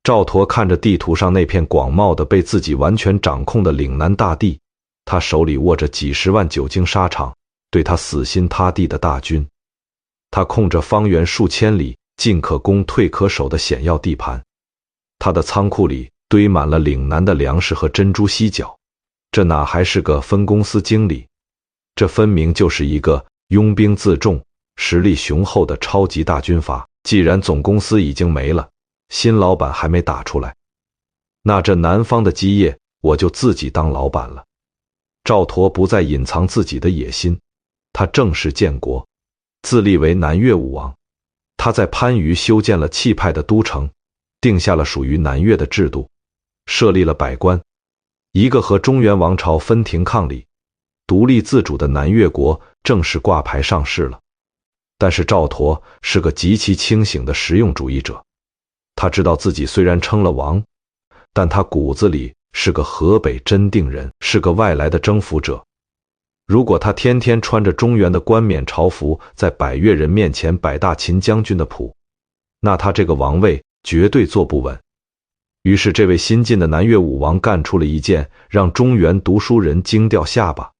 赵佗看着地图上那片广袤的被自己完全掌控的岭南大地，他手里握着几十万久经沙场对他死心塌地的大军，他控着方圆数千里进可攻退可守的险要地盘，他的仓库里堆满了岭南的粮食和珍珠犀角。这哪还是个分公司经理，这分明就是一个拥兵自重、实力雄厚的超级大军阀。既然总公司已经没了，新老板还没打出来，那这南方的基业我就自己当老板了。赵佗不再隐藏自己的野心，他正式建国，自立为南越武王。他在番禺修建了气派的都城，定下了属于南越的制度，设立了百官，一个和中原王朝分庭抗礼、独立自主的南越国正式挂牌上市了。但是赵佗是个极其清醒的实用主义者，他知道自己虽然称了王，但他骨子里是个河北真定人，是个外来的征服者。如果他天天穿着中原的冠冕朝服在百越人面前摆大秦将军的谱，那他这个王位绝对坐不稳。于是这位新晋的南越武王干出了一件让中原读书人惊掉下巴，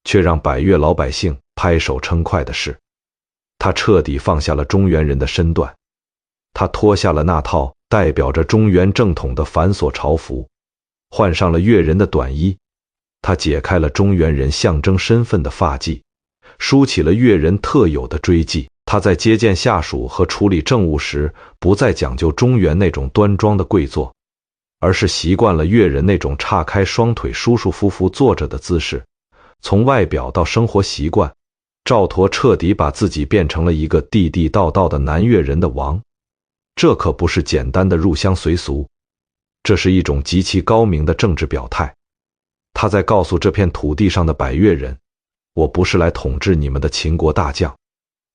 却让百越老百姓拍手称快的事。他彻底放下了中原人的身段，他脱下了那套代表着中原正统的繁琐朝服，换上了越人的短衣。他解开了中原人象征身份的发髻，梳起了越人特有的锥髻。他在接见下属和处理政务时，不再讲究中原那种端庄的跪坐，而是习惯了越人那种叉开双腿舒舒服服坐着的姿势。从外表到生活习惯，赵佗彻底把自己变成了一个地地道道的南越人的王。这可不是简单的入乡随俗，这是一种极其高明的政治表态。他在告诉这片土地上的百越人，我不是来统治你们的秦国大将，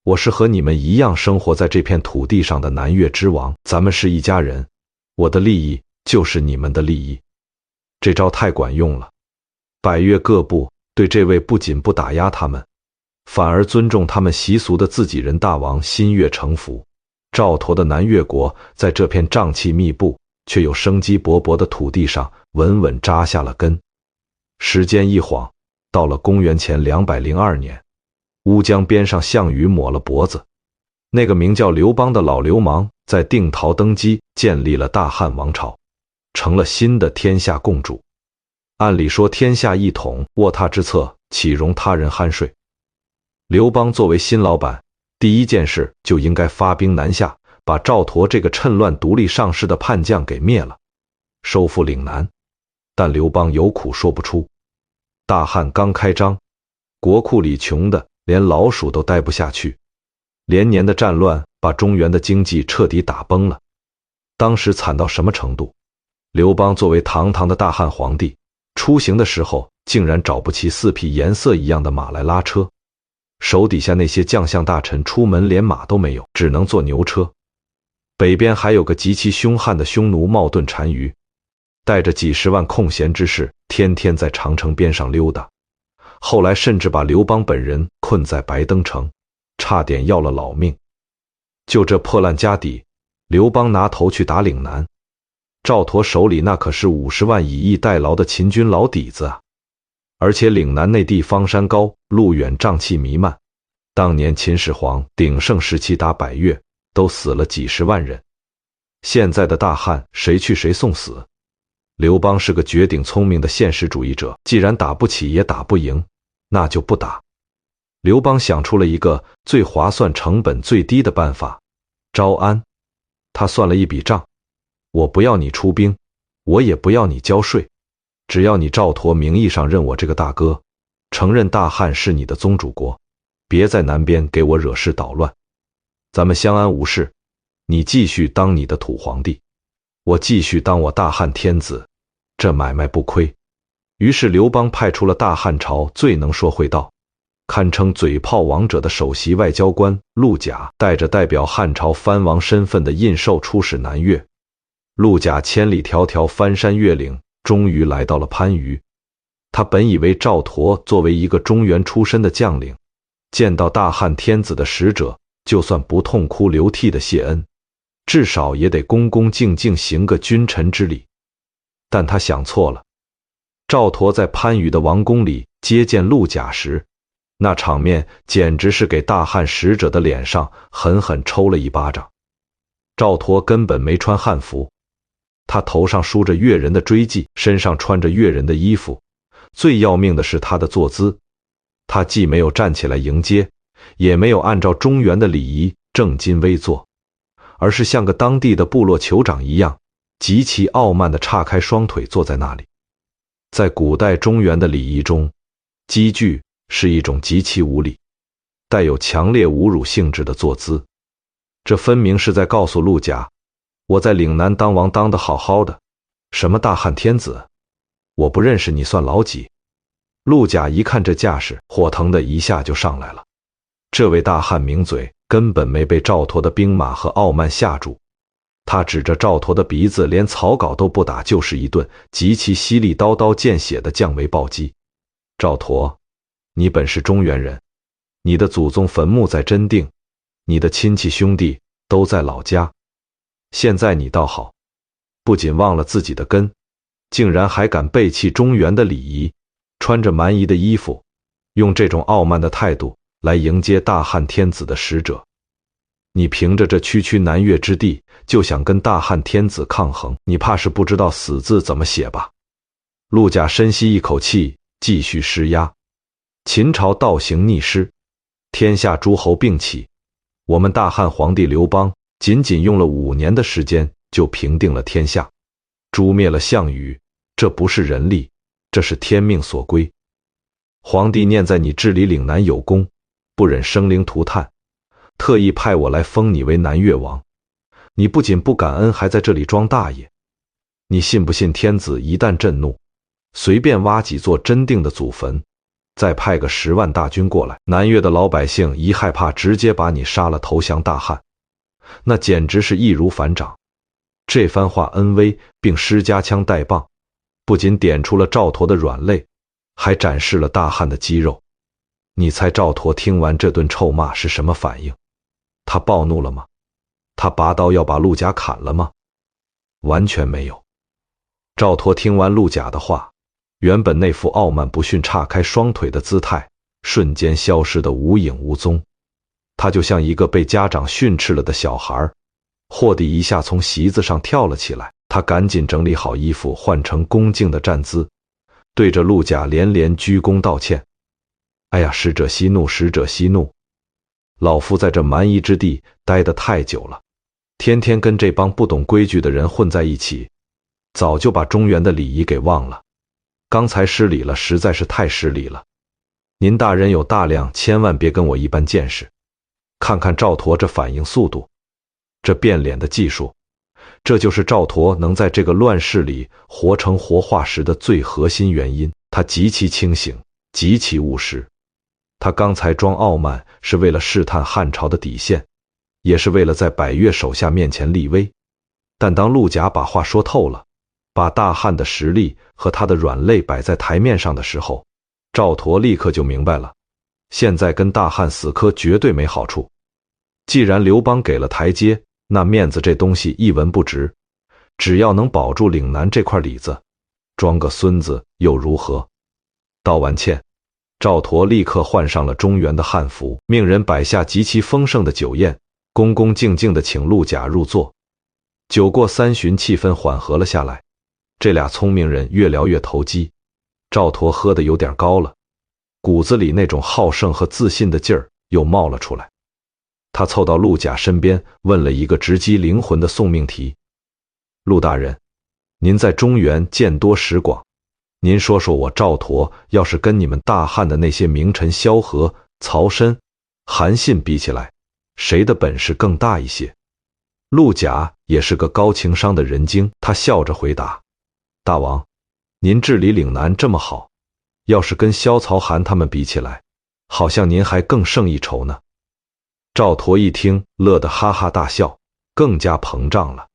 我是和你们一样生活在这片土地上的南越之王，咱们是一家人，我的利益就是你们的利益。这招太管用了，百越各部对这位不仅不打压他们，反而尊重他们习俗的自己人大王心悦诚服。赵佗的南越国在这片瘴气密布、却又生机勃勃的土地上稳稳扎下了根。时间一晃，到了公元前202年，乌江边上项羽抹了脖子，那个名叫刘邦的老流氓在定陶登基，建立了大汉王朝，成了新的天下共主。按理说天下一统，握他之策，岂容他人酣睡？刘邦作为新老板，第一件事就应该发兵南下，把赵佗这个趁乱独立上市的叛将给灭了，收复岭南。但刘邦有苦说不出。大汉刚开张，国库里穷的连老鼠都待不下去，连年的战乱把中原的经济彻底打崩了。当时惨到什么程度？刘邦作为堂堂的大汉皇帝，出行的时候竟然找不齐4匹颜色一样的马来拉车，手底下那些将相大臣出门连马都没有，只能坐牛车。北边还有个极其凶悍的匈奴冒顿单于，带着几十万空闲之士，天天在长城边上溜达。后来甚至把刘邦本人困在白登城，差点要了老命。就这破烂家底，刘邦拿头去打岭南，赵佗手里那可是50万以逸待劳的秦军老底子啊！而且岭南内地方山高，路远，瘴气弥漫。当年秦始皇鼎盛时期打百越，都死了几十万人。现在的大汉谁去谁送死。刘邦是个绝顶聪明的现实主义者，既然打不起也打不赢，那就不打。刘邦想出了一个最划算、成本最低的办法，招安。他算了一笔账，我不要你出兵，我也不要你交税，只要你赵佗名义上认我这个大哥，承认大汉是你的宗主国，别在南边给我惹事捣乱，咱们相安无事，你继续当你的土皇帝，我继续当我大汉天子，这买卖不亏。于是刘邦派出了大汉朝最能说会道，堪称嘴炮王者的首席外交官陆贾，带着代表汉朝藩王身份的印绶出使南越。陆贾千里迢迢翻山越岭，终于来到了番禺。他本以为赵佗作为一个中原出身的将领，见到大汉天子的使者，就算不痛哭流涕的谢恩，至少也得恭恭敬敬行个君臣之礼。但他想错了。赵佗在番禺的王宫里接见陆贾时，那场面简直是给大汉使者的脸上狠狠抽了一巴掌。赵佗根本没穿汉服，他头上梳着越人的锥髻，身上穿着越人的衣服，最要命的是他的坐姿，他既没有站起来迎接，也没有按照中原的礼仪正襟危坐，而是像个当地的部落酋长一样，极其傲慢地岔开双腿坐在那里。在古代中原的礼仪中，积聚是一种极其无礼、带有强烈侮辱性质的坐姿。这分明是在告诉陆贾，我在岭南当王当得好好的，什么大汉天子，我不认识你算老几？陆贾一看这架势，火腾的一下就上来了。这位大汉名嘴根本没被赵佗的兵马和傲慢吓住，他指着赵佗的鼻子，连草稿都不打，就是一顿极其犀利、刀刀见血的降维暴击。赵佗，你本是中原人，你的祖宗坟墓在真定，你的亲戚兄弟都在老家，现在你倒好，不仅忘了自己的根，竟然还敢背弃中原的礼仪，穿着蛮夷的衣服，用这种傲慢的态度来迎接大汉天子的使者。你凭着这区区南越之地就想跟大汉天子抗衡，你怕是不知道死字怎么写吧？陆贾深吸一口气，继续施压。秦朝倒行逆施，天下诸侯并起，我们大汉皇帝刘邦仅仅用了5年的时间就平定了天下，诛灭了项羽，这不是人力，这是天命所归。皇帝念在你治理岭南有功，不忍生灵涂炭，特意派我来封你为南越王。你不仅不感恩，还在这里装大爷。你信不信天子一旦震怒，随便挖几座真定的祖坟，再派个10万大军过来，南越的老百姓一害怕，直接把你杀了投降大汉，那简直是易如反掌。这番话恩威，并施加枪带棒，不仅点出了赵佗的软肋，还展示了大汉的肌肉。你猜赵佗听完这顿臭骂是什么反应？他暴怒了吗？他拔刀要把陆贾砍了吗？完全没有。赵佗听完陆贾的话，原本那副傲慢不逊、岔开双腿的姿态，瞬间消失得无影无踪。他就像一个被家长训斥了的小孩，霍地一下从席子上跳了起来。他赶紧整理好衣服，换成恭敬的站姿，对着陆贾连连鞠躬道歉。哎呀，使者息怒，使者息怒！老夫在这蛮夷之地待得太久了，天天跟这帮不懂规矩的人混在一起，早就把中原的礼仪给忘了。刚才失礼了，实在是太失礼了。您大人有大量，千万别跟我一般见识。看看赵佗这反应速度，这变脸的技术，这就是赵佗能在这个乱世里活成活化石的最核心原因。他极其清醒，极其务实。他刚才装傲慢是为了试探汉朝的底线，也是为了在百越手下面前立威。但当陆贾把话说透了，把大汉的实力和他的软肋摆在台面上的时候，赵佗立刻就明白了，现在跟大汉死磕绝对没好处。既然刘邦给了台阶，那面子这东西一文不值，只要能保住岭南这块里子，装个孙子又如何？道完歉，赵佗立刻换上了中原的汉服，命人摆下极其丰盛的酒宴，恭恭敬敬地请陆贾入座。酒过三巡，气氛缓和了下来，这俩聪明人越聊越投机。赵佗喝得有点高了，骨子里那种好胜和自信的劲儿又冒了出来。他凑到陆贾身边，问了一个直击灵魂的送命题：陆大人，您在中原见多识广，您说说我赵佗要是跟你们大汉的那些名臣萧何、曹参、韩信比起来，谁的本事更大一些？陆贾也是个高情商的人精，他笑着回答：大王，您治理岭南这么好，要是跟萧曹韩他们比起来，好像您还更胜一筹呢。赵佗一听，乐得哈哈大笑，更加膨胀了。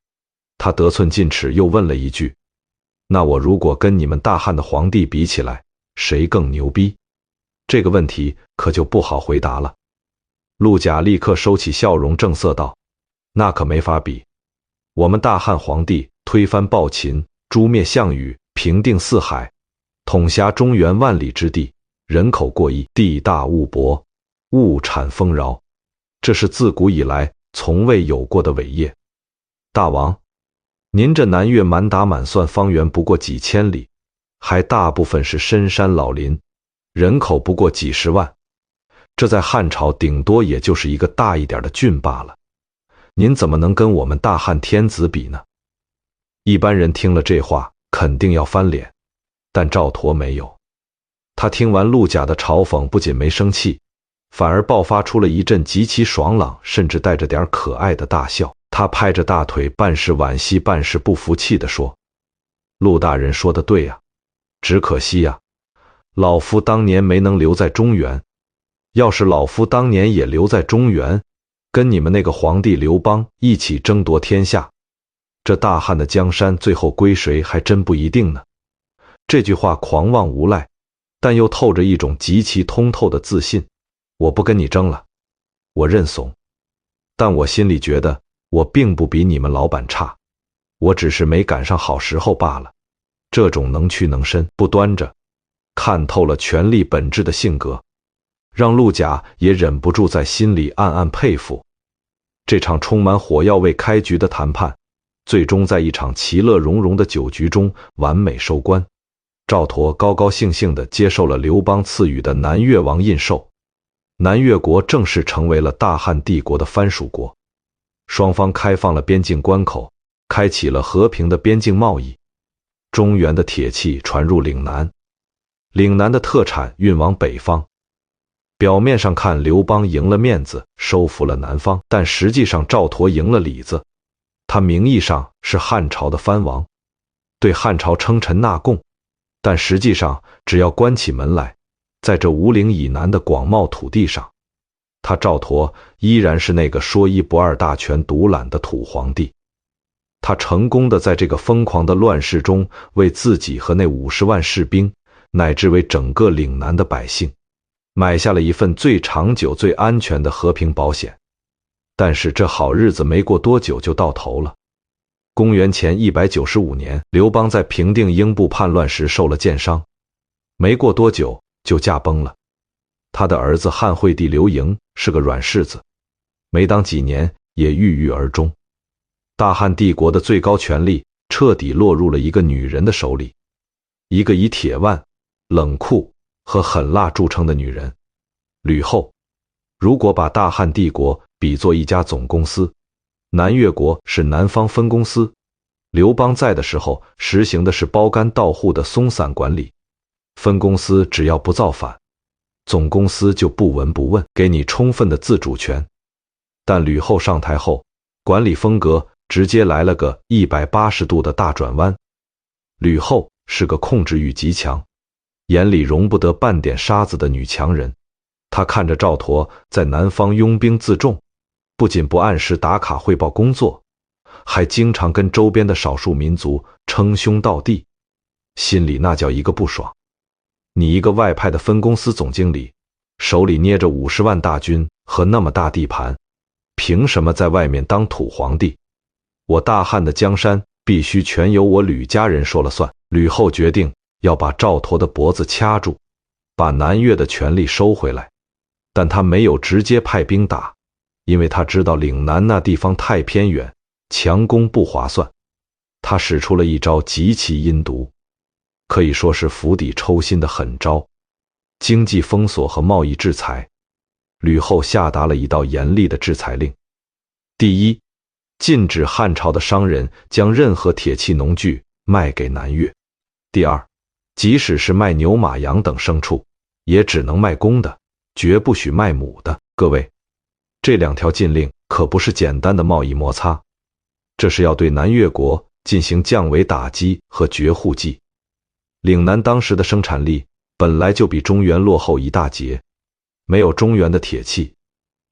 他得寸进尺，又问了一句：那我如果跟你们大汉的皇帝比起来，谁更牛逼？这个问题可就不好回答了。陆贾立刻收起笑容，正色道：那可没法比，我们大汉皇帝推翻暴秦，诛灭项羽，平定四海，统辖中原万里之地，人口过亿，地大物博，物产丰饶，这是自古以来从未有过的伟业。大王，您这南越满打满算方圆不过几千里，还大部分是深山老林，人口不过几十万，这在汉朝顶多也就是一个大一点的郡罢了。您怎么能跟我们大汉天子比呢？一般人听了这话肯定要翻脸，但赵佗没有。他听完陆贾的嘲讽，不仅没生气，反而爆发出了一阵极其爽朗，甚至带着点可爱的大笑。他拍着大腿，半是惋惜，半是不服气地说：陆大人说得对呀，只可惜呀，老夫当年没能留在中原。要是老夫当年也留在中原，跟你们那个皇帝刘邦一起争夺天下，这大汉的江山最后归谁还真不一定呢。这句话狂妄无赖，但又透着一种极其通透的自信。我不跟你争了，我认怂，但我心里觉得我并不比你们老板差，我只是没赶上好时候罢了。这种能屈能伸、不端着、看透了权力本质的性格，让陆贾也忍不住在心里暗暗佩服。这场充满火药味开局的谈判，最终在一场其乐融融的酒局中完美收官。赵佗高高兴兴地接受了刘邦赐予的南越王印绶，南越国正式成为了大汉帝国的藩属国。双方开放了边境关口，开启了和平的边境贸易。中原的铁器传入岭南，岭南的特产运往北方。表面上看刘邦赢了面子，收服了南方，但实际上赵佗赢了里子。他名义上是汉朝的藩王，对汉朝称臣纳贡，但实际上只要关起门来，在这五岭以南的广袤土地上，他赵佗依然是那个说一不二、大权独揽的土皇帝。他成功的在这个疯狂的乱世中，为自己和那50万士兵，乃至为整个岭南的百姓，买下了一份最长久、最安全的和平保险。但是这好日子没过多久就到头了。公元前195年，刘邦在平定英布叛乱时受了箭伤，没过多久就驾崩了。他的儿子汉惠帝刘盈是个软柿子，没当几年也郁郁而终。大汉帝国的最高权力彻底落入了一个女人的手里，一个以铁腕、冷酷和狠辣著称的女人——吕后。如果把大汉帝国比作一家总公司，南越国是南方分公司，刘邦在的时候实行的是包干到户的松散管理，分公司只要不造反，总公司就不闻不问，给你充分的自主权。但吕后上台后，管理风格直接来了个180度的大转弯。吕后是个控制欲极强，眼里容不得半点沙子的女强人。她看着赵佗在南方拥兵自重，不仅不按时打卡汇报工作，还经常跟周边的少数民族称兄道弟，心里那叫一个不爽。你一个外派的分公司总经理，手里捏着50万大军和那么大地盘，凭什么在外面当土皇帝？我大汉的江山必须全由我吕家人说了算。吕后决定要把赵佗的脖子掐住，把南越的权力收回来。但他没有直接派兵打，因为他知道岭南那地方太偏远，强攻不划算。他使出了一招极其阴毒，可以说是釜底抽薪的狠招——经济封锁和贸易制裁。吕后下达了一道严厉的制裁令：第一，禁止汉朝的商人将任何铁器农具卖给南越；第二，即使是卖牛马羊等牲畜，也只能卖公的，绝不许卖母的。各位，这2条禁令可不是简单的贸易摩擦，这是要对南越国进行降维打击和绝户计。岭南当时的生产力本来就比中原落后一大截，没有中原的铁器，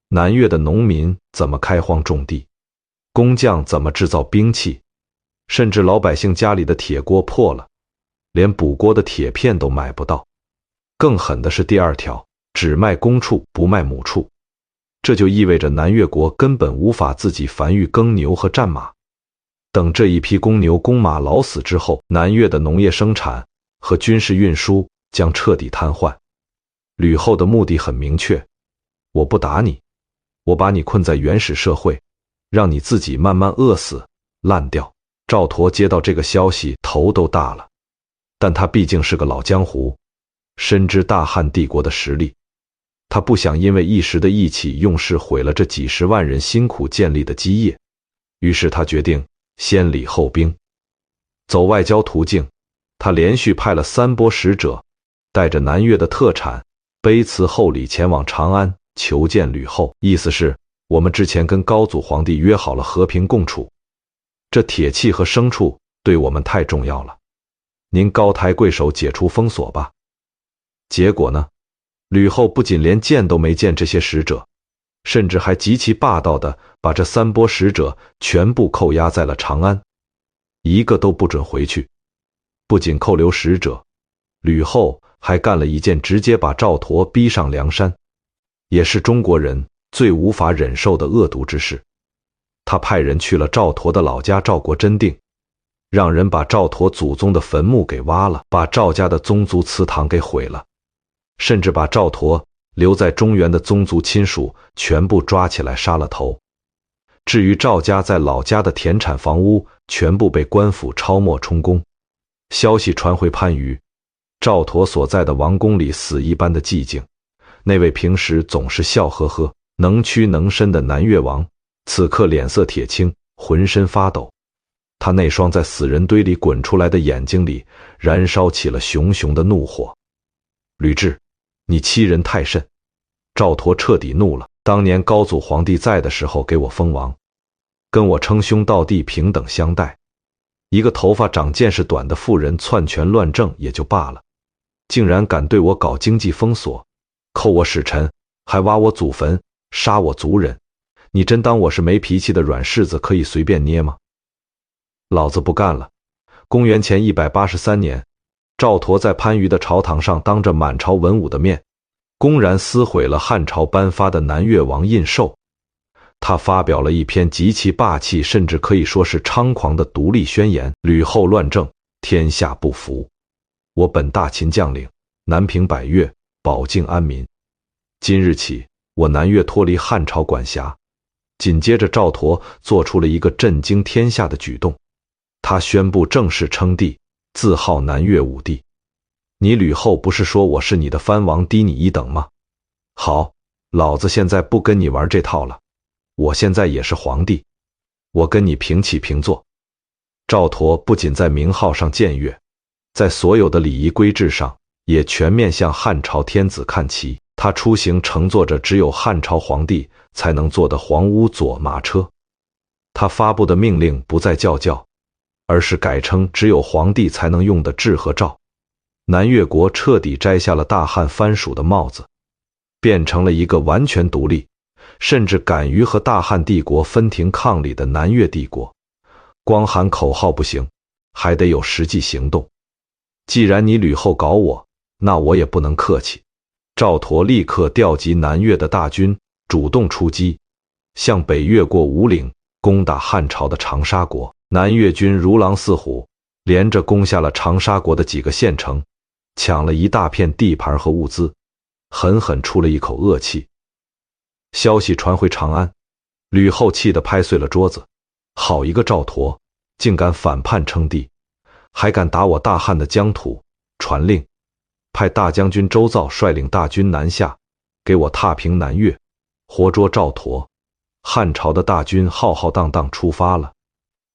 南越的农民怎么开荒种地？工匠怎么制造兵器？甚至老百姓家里的铁锅破了，连补锅的铁片都买不到。更狠的是第2条，只卖公畜不卖母畜，这就意味着南越国根本无法自己繁育耕牛和战马。等这一批公牛公马老死之后，南越的农业生产和军事运输将彻底瘫痪。吕后的目的很明确，我不打你，我把你困在原始社会，让你自己慢慢饿死烂掉。赵佗接到这个消息头都大了，但他毕竟是个老江湖，深知大汉帝国的实力，他不想因为一时的意气用事毁了这几十万人辛苦建立的基业，于是他决定先礼后兵，走外交途径。他连续派了3波使者，带着南越的特产，卑辞厚礼前往长安求见吕后，意思是我们之前跟高祖皇帝约好了和平共处，这铁器和牲畜对我们太重要了，您高抬贵手解除封锁吧。结果呢，吕后不仅连见都没见这些使者，甚至还极其霸道地把这3波使者全部扣押在了长安，一个都不准回去。不仅扣留使者，吕后还干了一件直接把赵佗逼上梁山，也是中国人最无法忍受的恶毒之事。他派人去了赵佗的老家赵国真定，让人把赵佗祖宗的坟墓给挖了，把赵家的宗族祠堂给毁了，甚至把赵佗留在中原的宗族亲属全部抓起来杀了头。至于赵家在老家的田产房屋，全部被官府抄没充公。消息传回番禺，赵佗所在的王宫里死一般的寂静。那位平时总是笑呵呵、能屈能伸的南越王，此刻脸色铁青，浑身发抖。他那双在死人堆里滚出来的眼睛里燃烧起了熊熊的怒火。吕雉，你欺人太甚！赵佗彻底怒了。当年高祖皇帝在的时候给我封王，跟我称兄道弟，平等相待。一个头发长见识短的妇人篡权乱政也就罢了，竟然敢对我搞经济封锁，扣我使臣，还挖我祖坟，杀我族人。你真当我是没脾气的软柿子可以随便捏吗？老子不干了！公元前183年，赵佗在番禺的朝堂上当着满朝文武的面，公然撕毁了汉朝颁发的南越王印绶，他发表了一篇极其霸气，甚至可以说是猖狂的独立宣言：吕后乱政，天下不服。我本大秦将领，南平百越，保境安民。今日起，我南越脱离汉朝管辖。紧接着，赵佗做出了一个震惊天下的举动，他宣布正式称帝，自号南越武帝。你吕后不是说我是你的藩王，低你一等吗？好，老子现在不跟你玩这套了，我现在也是皇帝，我跟你平起平坐。赵佗不仅在名号上僭越，在所有的礼仪规制上也全面向汉朝天子看齐。他出行乘坐着只有汉朝皇帝才能坐的黄乌左马车。他发布的命令不再叫教，而是改称只有皇帝才能用的制和诏。南越国彻底摘下了大汉藩属的帽子，变成了一个完全独立，甚至敢于和大汉帝国分庭抗礼的南越帝国。光喊口号不行，还得有实际行动。既然你吕后搞我，那我也不能客气。赵佗立刻调集南越的大军，主动出击，向北越过五岭，攻打汉朝的长沙国。南越军如狼似虎，连着攻下了长沙国的几个县城，抢了一大片地盘和物资，狠狠出了一口恶气。消息传回长安，吕后气得拍碎了桌子，好一个赵佗，竟敢反叛称帝，还敢打我大汉的疆土！传令，派大将军周造率领大军南下，给我踏平南越，活捉赵佗。汉朝的大军浩浩荡荡出发了，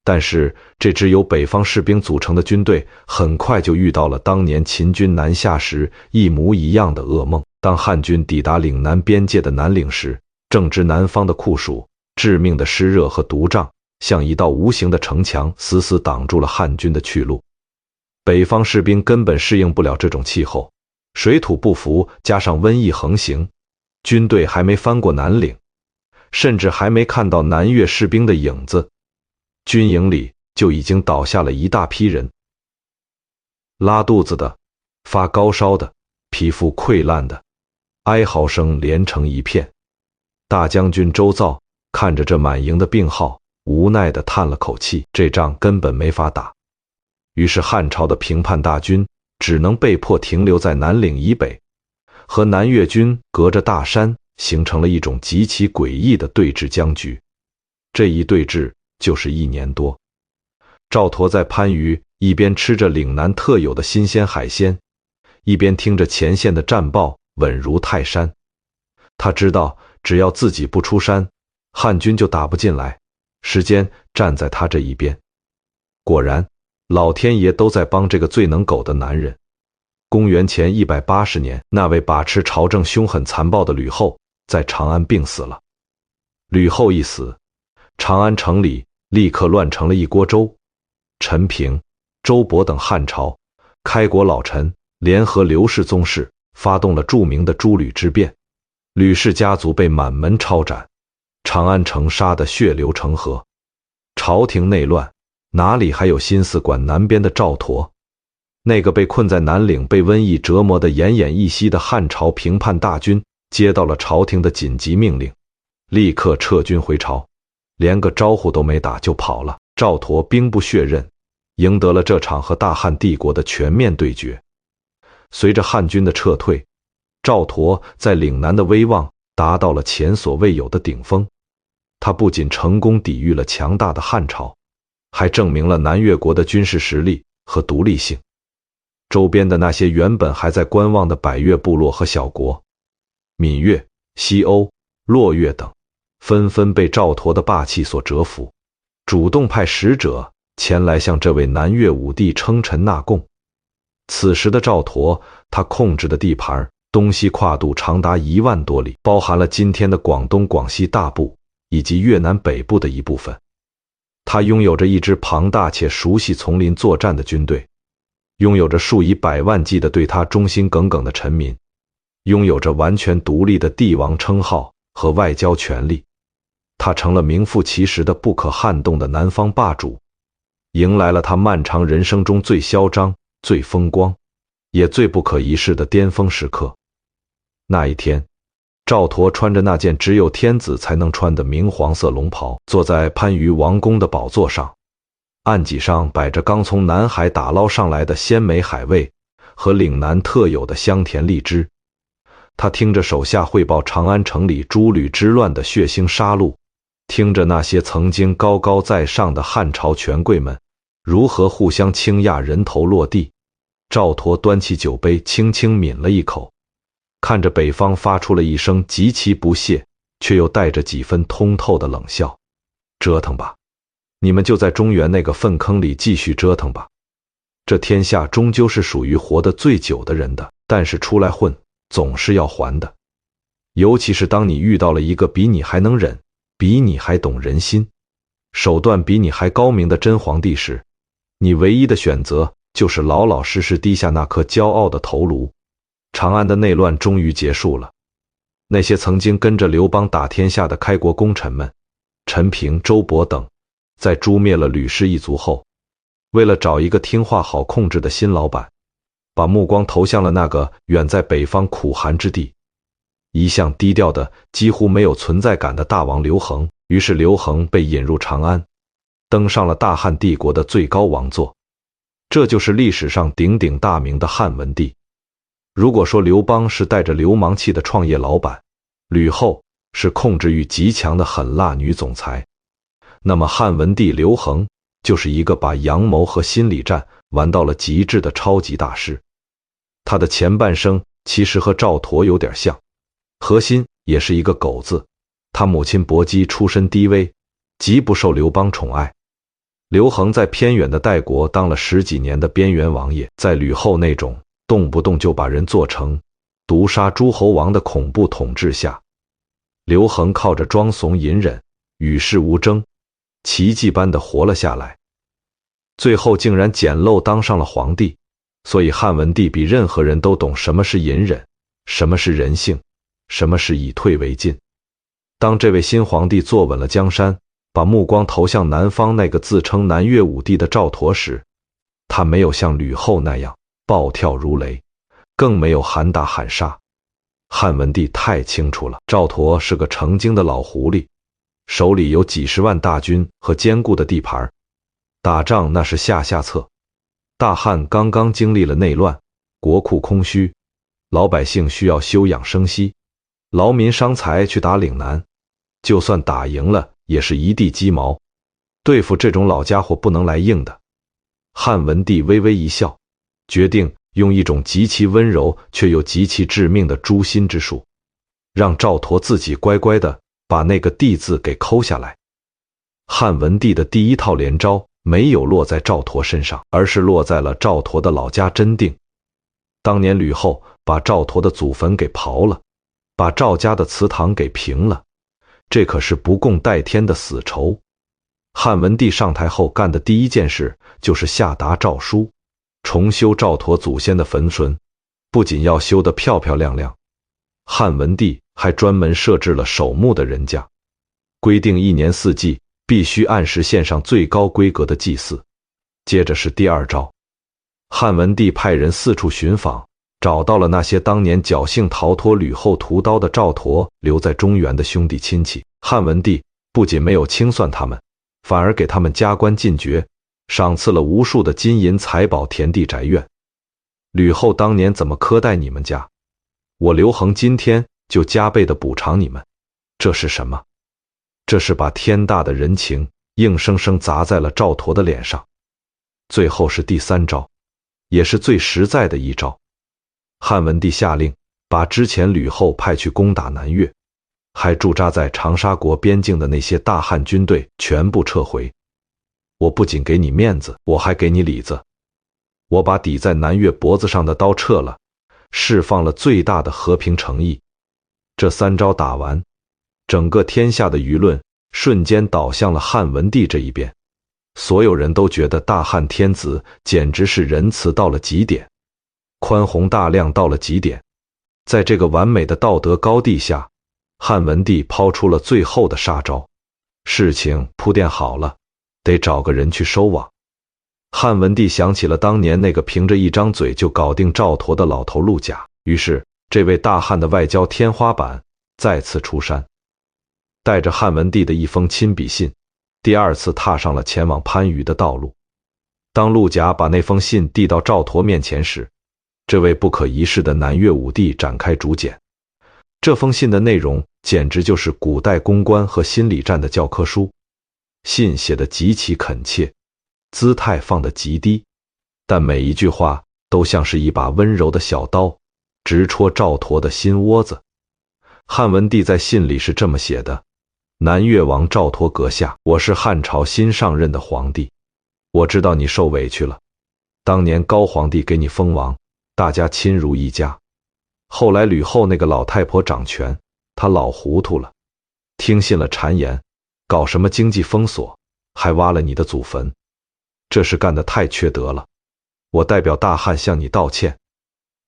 但是这支由北方士兵组成的军队很快就遇到了当年秦军南下时一模一样的噩梦。当汉军抵达岭南边界的南岭时，正值南方的酷暑，致命的湿热和毒瘴像一道无形的城墙，死死挡住了汉军的去路。北方士兵根本适应不了这种气候，水土不服，加上瘟疫横行，军队还没翻过南岭，甚至还没看到南越士兵的影子，军营里就已经倒下了一大批人，拉肚子的，发高烧的，皮肤溃烂的，哀嚎声连成一片。大将军周造看着这满营的病号，无奈地叹了口气，这仗根本没法打。于是汉朝的平叛大军只能被迫停留在南岭以北，和南越军隔着大山，形成了一种极其诡异的对峙僵局。这一对峙就是1年多。赵佗在番禺一边吃着岭南特有的新鲜海鲜，一边听着前线的战报，稳如泰山。他知道只要自己不出山，汉军就打不进来，时间站在他这一边。果然，老天爷都在帮这个最能苟的男人。公元前180年，那位把持朝政凶狠残暴的吕后在长安病死了。吕后一死，长安城里立刻乱成了一锅粥。陈平、周勃等汉朝开国老臣联合刘氏宗室，发动了著名的诸吕之变，吕氏家族被满门抄斩，长安城杀得血流成河。朝廷内乱，哪里还有心思管南边的赵佗？那个被困在南岭、被瘟疫折磨得奄奄一息的汉朝平叛大军，接到了朝廷的紧急命令，立刻撤军回朝，连个招呼都没打就跑了。赵佗兵不血刃，赢得了这场和大汉帝国的全面对决。随着汉军的撤退，赵佗在岭南的威望达到了前所未有的顶峰。他不仅成功抵御了强大的汉朝，还证明了南越国的军事实力和独立性。周边的那些原本还在观望的百越部落和小国，闽越、西欧、洛越等，纷纷被赵佗的霸气所折服，主动派使者前来向这位南越武帝称臣纳贡。此时的赵佗，他控制的地盘东西跨度长达1万多里，包含了今天的广东、广西大部以及越南北部的一部分。他拥有着一支庞大且熟悉丛林作战的军队，拥有着数以百万计的对他忠心耿耿的臣民，拥有着完全独立的帝王称号和外交权力。他成了名副其实的不可撼动的南方霸主，迎来了他漫长人生中最嚣张、最风光，也最不可一世的巅峰时刻。那一天，赵佗穿着那件只有天子才能穿的明黄色龙袍，坐在番禺王宫的宝座上，案几上摆着刚从南海打捞上来的鲜美海味和岭南特有的香甜荔枝。他听着手下汇报长安城里诸吕之乱的血腥杀戮，听着那些曾经高高在上的汉朝权贵们如何互相倾轧，人头落地。赵佗端起酒杯，轻轻抿了一口，看着北方，发出了一声极其不屑却又带着几分通透的冷笑：折腾吧，你们就在中原那个粪坑里继续折腾吧。这天下终究是属于活得最久的人的，但是出来混总是要还的，尤其是当你遇到了一个比你还能忍，比你还懂人心，手段比你还高明的真皇帝时，你唯一的选择就是老老实实低下那颗骄傲的头颅。长安的内乱终于结束了，那些曾经跟着刘邦打天下的开国功臣们，陈平、周勃等，在诛灭了吕氏一族后，为了找一个听话好控制的新老板，把目光投向了那个远在北方苦寒之地，一向低调的几乎没有存在感的大王刘恒。于是刘恒被引入长安，登上了大汉帝国的最高王座，这就是历史上鼎鼎大名的汉文帝。如果说刘邦是带着流氓气的创业老板，吕后是控制欲极强的狠辣女总裁，那么汉文帝刘恒就是一个把阳谋和心理战玩到了极致的超级大师。他的前半生其实和赵佗有点像，核心也是一个狗字。他母亲薄姬出身低微，极不受刘邦宠爱。刘恒在偏远的代国当了10几年的边缘王爷，在吕后那种动不动就把人做成毒杀诸侯王的恐怖统治下，刘恒靠着装怂隐忍，与世无争，奇迹般的活了下来，最后竟然捡漏当上了皇帝。所以汉文帝比任何人都懂什么是隐忍，什么是人性，什么是以退为进。当这位新皇帝坐稳了江山，把目光投向南方那个自称南越武帝的赵佗时，他没有像吕后那样暴跳如雷，更没有喊打喊杀。汉文帝太清楚了，赵佗是个成精的老狐狸，手里有几十万大军和坚固的地盘，打仗那是下策。大汉刚刚经历了内乱，国库空虚，老百姓需要休养生息，劳民伤财去打岭南，就算打赢了也是一地鸡毛，对付这种老家伙不能来硬的。汉文帝微微一笑，决定用一种极其温柔却又极其致命的诛心之术，让赵佗自己乖乖的把那个帝字给抠下来。汉文帝的第一套连招没有落在赵佗身上，而是落在了赵佗的老家真定。当年吕后把赵佗的祖坟给刨了，把赵家的祠堂给平了，这可是不共戴天的死仇。汉文帝上台后干的第一件事就是下达诏书，重修赵佗祖先的坟孙，不仅要修得漂漂亮亮，汉文帝还专门设置了守墓的人家，规定1年4季必须按时献上最高规格的祭祀。接着是第二招，汉文帝派人四处寻访，找到了那些当年侥幸逃脱吕后屠刀的赵佗留在中原的兄弟亲戚。汉文帝不仅没有清算他们，反而给他们加官进爵，赏赐了无数的金银财宝、田地宅院。吕后当年怎么苛待你们家，我刘恒今天就加倍的补偿你们。这是什么？这是把天大的人情硬生生砸在了赵佗的脸上。最后是第三招，也是最实在的一招。汉文帝下令把之前吕后派去攻打南越，还驻扎在长沙国边境的那些大汉军队全部撤回。我不仅给你面子，我还给你里子。我把抵在南越脖子上的刀撤了，释放了最大的和平诚意。这3招打完，整个天下的舆论瞬间倒向了汉文帝这一边，所有人都觉得大汉天子简直是仁慈到了极点，宽宏大量到了极点。在这个完美的道德高地下，汉文帝抛出了最后的杀招。事情铺垫好了，得找个人去收网。汉文帝想起了当年那个凭着一张嘴就搞定赵佗的老头陆贾，于是这位大汉的外交天花板再次出山，带着汉文帝的一封亲笔信，第二次踏上了前往番禺的道路。当陆贾把那封信递到赵佗面前时，这位不可一世的南越武帝展开竹简。这封信的内容简直就是古代公关和心理战的教科书。信写得极其恳切，姿态放得极低，但每一句话都像是一把温柔的小刀，直戳赵佗的心窝子。汉文帝在信里是这么写的：南越王赵佗阁下，我是汉朝新上任的皇帝，我知道你受委屈了。当年高皇帝给你封王，大家亲如一家。后来吕后那个老太婆掌权，她老糊涂了，听信了谗言，搞什么经济封锁，还挖了你的祖坟，这事干得太缺德了。我代表大汉向你道歉。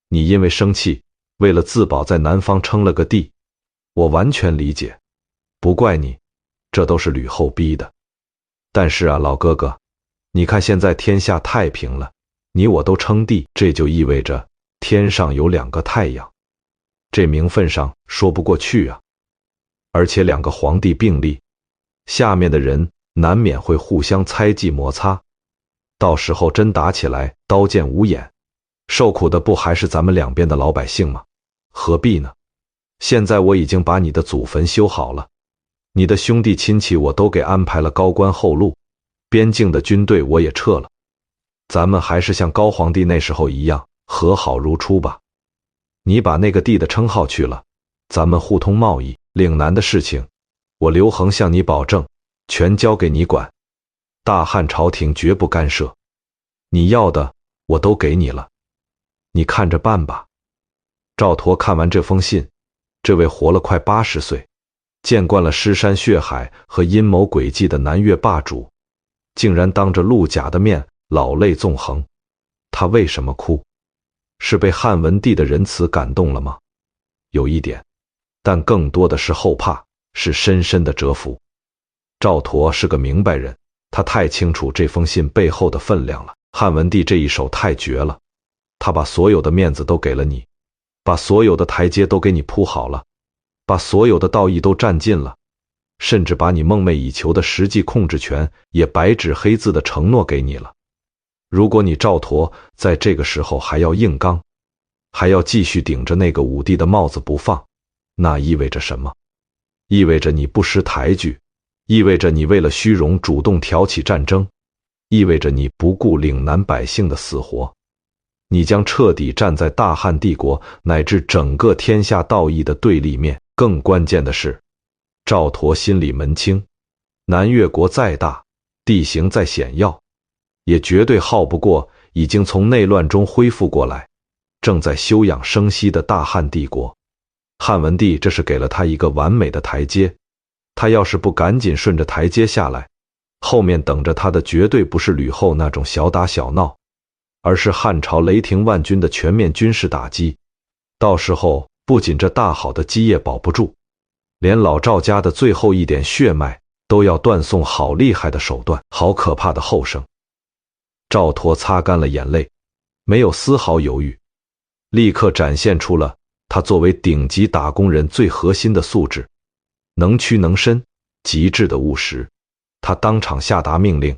你因为生气，为了自保在南方称了个帝，我完全理解，不怪你，这都是吕后逼的。但是啊，老哥哥，你看现在天下太平了，你我都称帝，这就意味着天上有两个太阳，这名分上说不过去啊。而且两个皇帝并立，下面的人难免会互相猜忌摩擦，到时候真打起来，刀剑无眼，受苦的不还是咱们两边的老百姓吗？何必呢？现在我已经把你的祖坟修好了，你的兄弟亲戚我都给安排了高官厚禄，边境的军队我也撤了，咱们还是像高皇帝那时候一样和好如初吧。你把那个帝的称号去了，咱们互通贸易，岭南的事情，我刘恒向你保证，全交给你管，大汉朝廷绝不干涉，你要的我都给你了，你看着办吧。赵佗看完这封信，这位活了快80岁，见惯了尸山血海和阴谋诡计的南越霸主，竟然当着陆贾的面老泪纵横。他为什么哭？是被汉文帝的仁慈感动了吗？有一点，但更多的是后怕，是深深的折服。赵佗是个明白人，他太清楚这封信背后的分量了。汉文帝这一手太绝了，他把所有的面子都给了你，把所有的台阶都给你铺好了，把所有的道义都占尽了，甚至把你梦寐以求的实际控制权也白纸黑字的承诺给你了。如果你赵佗在这个时候还要硬刚，还要继续顶着那个武帝的帽子不放，那意味着什么？意味着你不识抬举，意味着你为了虚荣主动挑起战争，意味着你不顾岭南百姓的死活，你将彻底站在大汉帝国乃至整个天下道义的对立面。更关键的是，赵佗心里门清，南越国再大，地形再险要，也绝对耗不过已经从内乱中恢复过来，正在休养生息的大汉帝国。汉文帝这是给了他一个完美的台阶，他要是不赶紧顺着台阶下来，后面等着他的绝对不是吕后那种小打小闹，而是汉朝雷霆万钧的全面军事打击。到时候不仅这大好的基业保不住，连老赵家的最后一点血脉都要断送。好厉害的手段，好可怕的后生。赵佗擦干了眼泪，没有丝毫犹豫，立刻展现出了他作为顶级打工人最核心的素质，能屈能伸，极致的务实。他当场下达命令，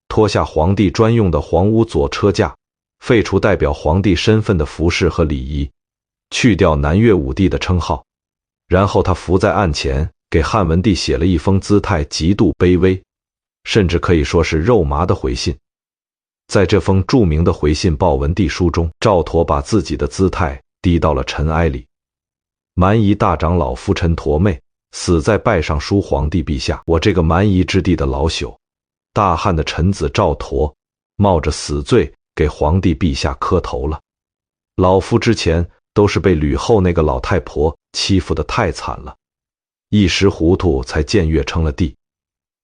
脱下皇帝专用的黄乌左车驾，废除代表皇帝身份的服饰和礼仪，去掉南越武帝的称号。然后他伏在案前，给汉文帝写了一封姿态极度卑微，甚至可以说是肉麻的回信。在这封著名的回信报文帝书中，赵佗把自己的姿态低到了尘埃里。蛮夷大长老夫陈陀妹死在拜上书皇帝陛下，我这个蛮夷之地的老朽，大汉的臣子赵佗冒着死罪给皇帝陛下磕头了。老夫之前都是被吕后那个老太婆欺负得太惨了，一时糊涂才僭越称了帝，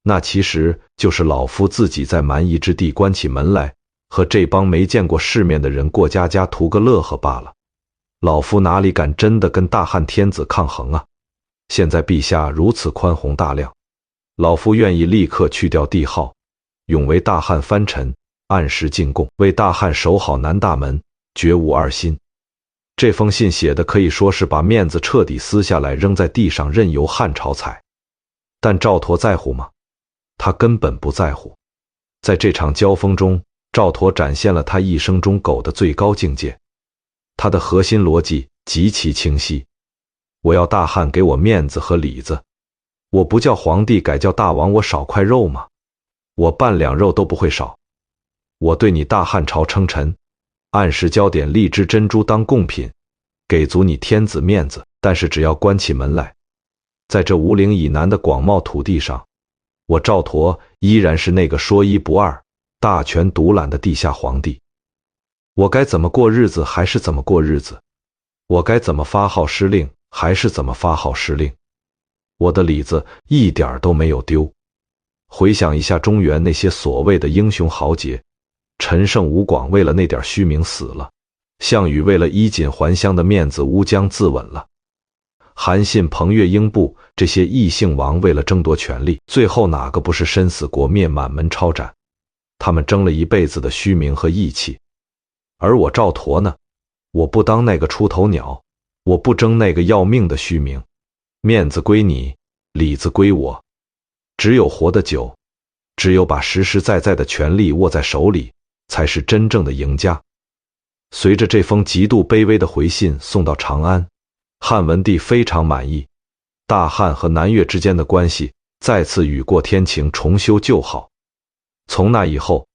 那其实就是老夫自己在蛮夷之地关起门来，和这帮没见过世面的人过家家图个乐呵罢了。老夫哪里敢真的跟大汉天子抗衡啊？现在陛下如此宽宏大量，老夫愿意立刻去掉帝号，永为大汉藩臣，按时进贡，为大汉守好南大门，绝无二心。这封信写的可以说是把面子彻底撕下来，扔在地上，任由汉朝踩。但赵佗在乎吗？他根本不在乎。在这场交锋中，赵佗展现了他一生中狗的最高境界。他的核心逻辑极其清晰：我要大汉给我面子和里子，我不叫皇帝改叫大王，我少块肉吗？我半两肉都不会少。我对你大汉朝称臣，按时交点荔枝珍珠当贡品，给足你天子面子。但是只要关起门来，在这吴陵以南的广袤土地上，我赵佗依然是那个说一不二、大权独揽的地下皇帝。我该怎么过日子还是怎么过日子，我该怎么发号施令还是怎么发号施令，我的里子一点都没有丢。回想一下中原那些所谓的英雄豪杰，陈胜吴广为了那点虚名死了，项羽为了衣锦还乡的面子乌江自刎了，韩信、彭越、英布这些异姓王为了争夺权力，最后哪个不是身死国灭、满门抄斩？他们争了一辈子的虚名和义气。而我赵佗呢？我不当那个出头鸟，我不争那个要命的虚名，面子归你，里子归我。只有活得久，只有把实实在在的权力握在手里，才是真正的赢家。随着这封极度卑微的回信送到长安，汉文帝非常满意，大汉和南越之间的关系再次雨过天晴，重修旧好。从那以后，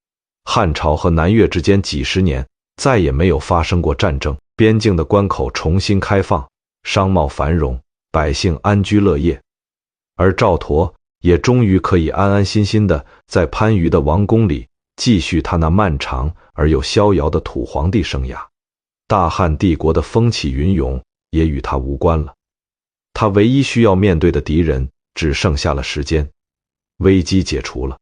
汉朝和南越之间几十年再也没有发生过战争，边境的关口重新开放，商贸繁荣，百姓安居乐业。而赵佗也终于可以安安心心的在番禺的王宫里继续他那漫长而又逍遥的土皇帝生涯。大汉帝国的风起云涌也与他无关了，他唯一需要面对的敌人只剩下了时间，危机解除了。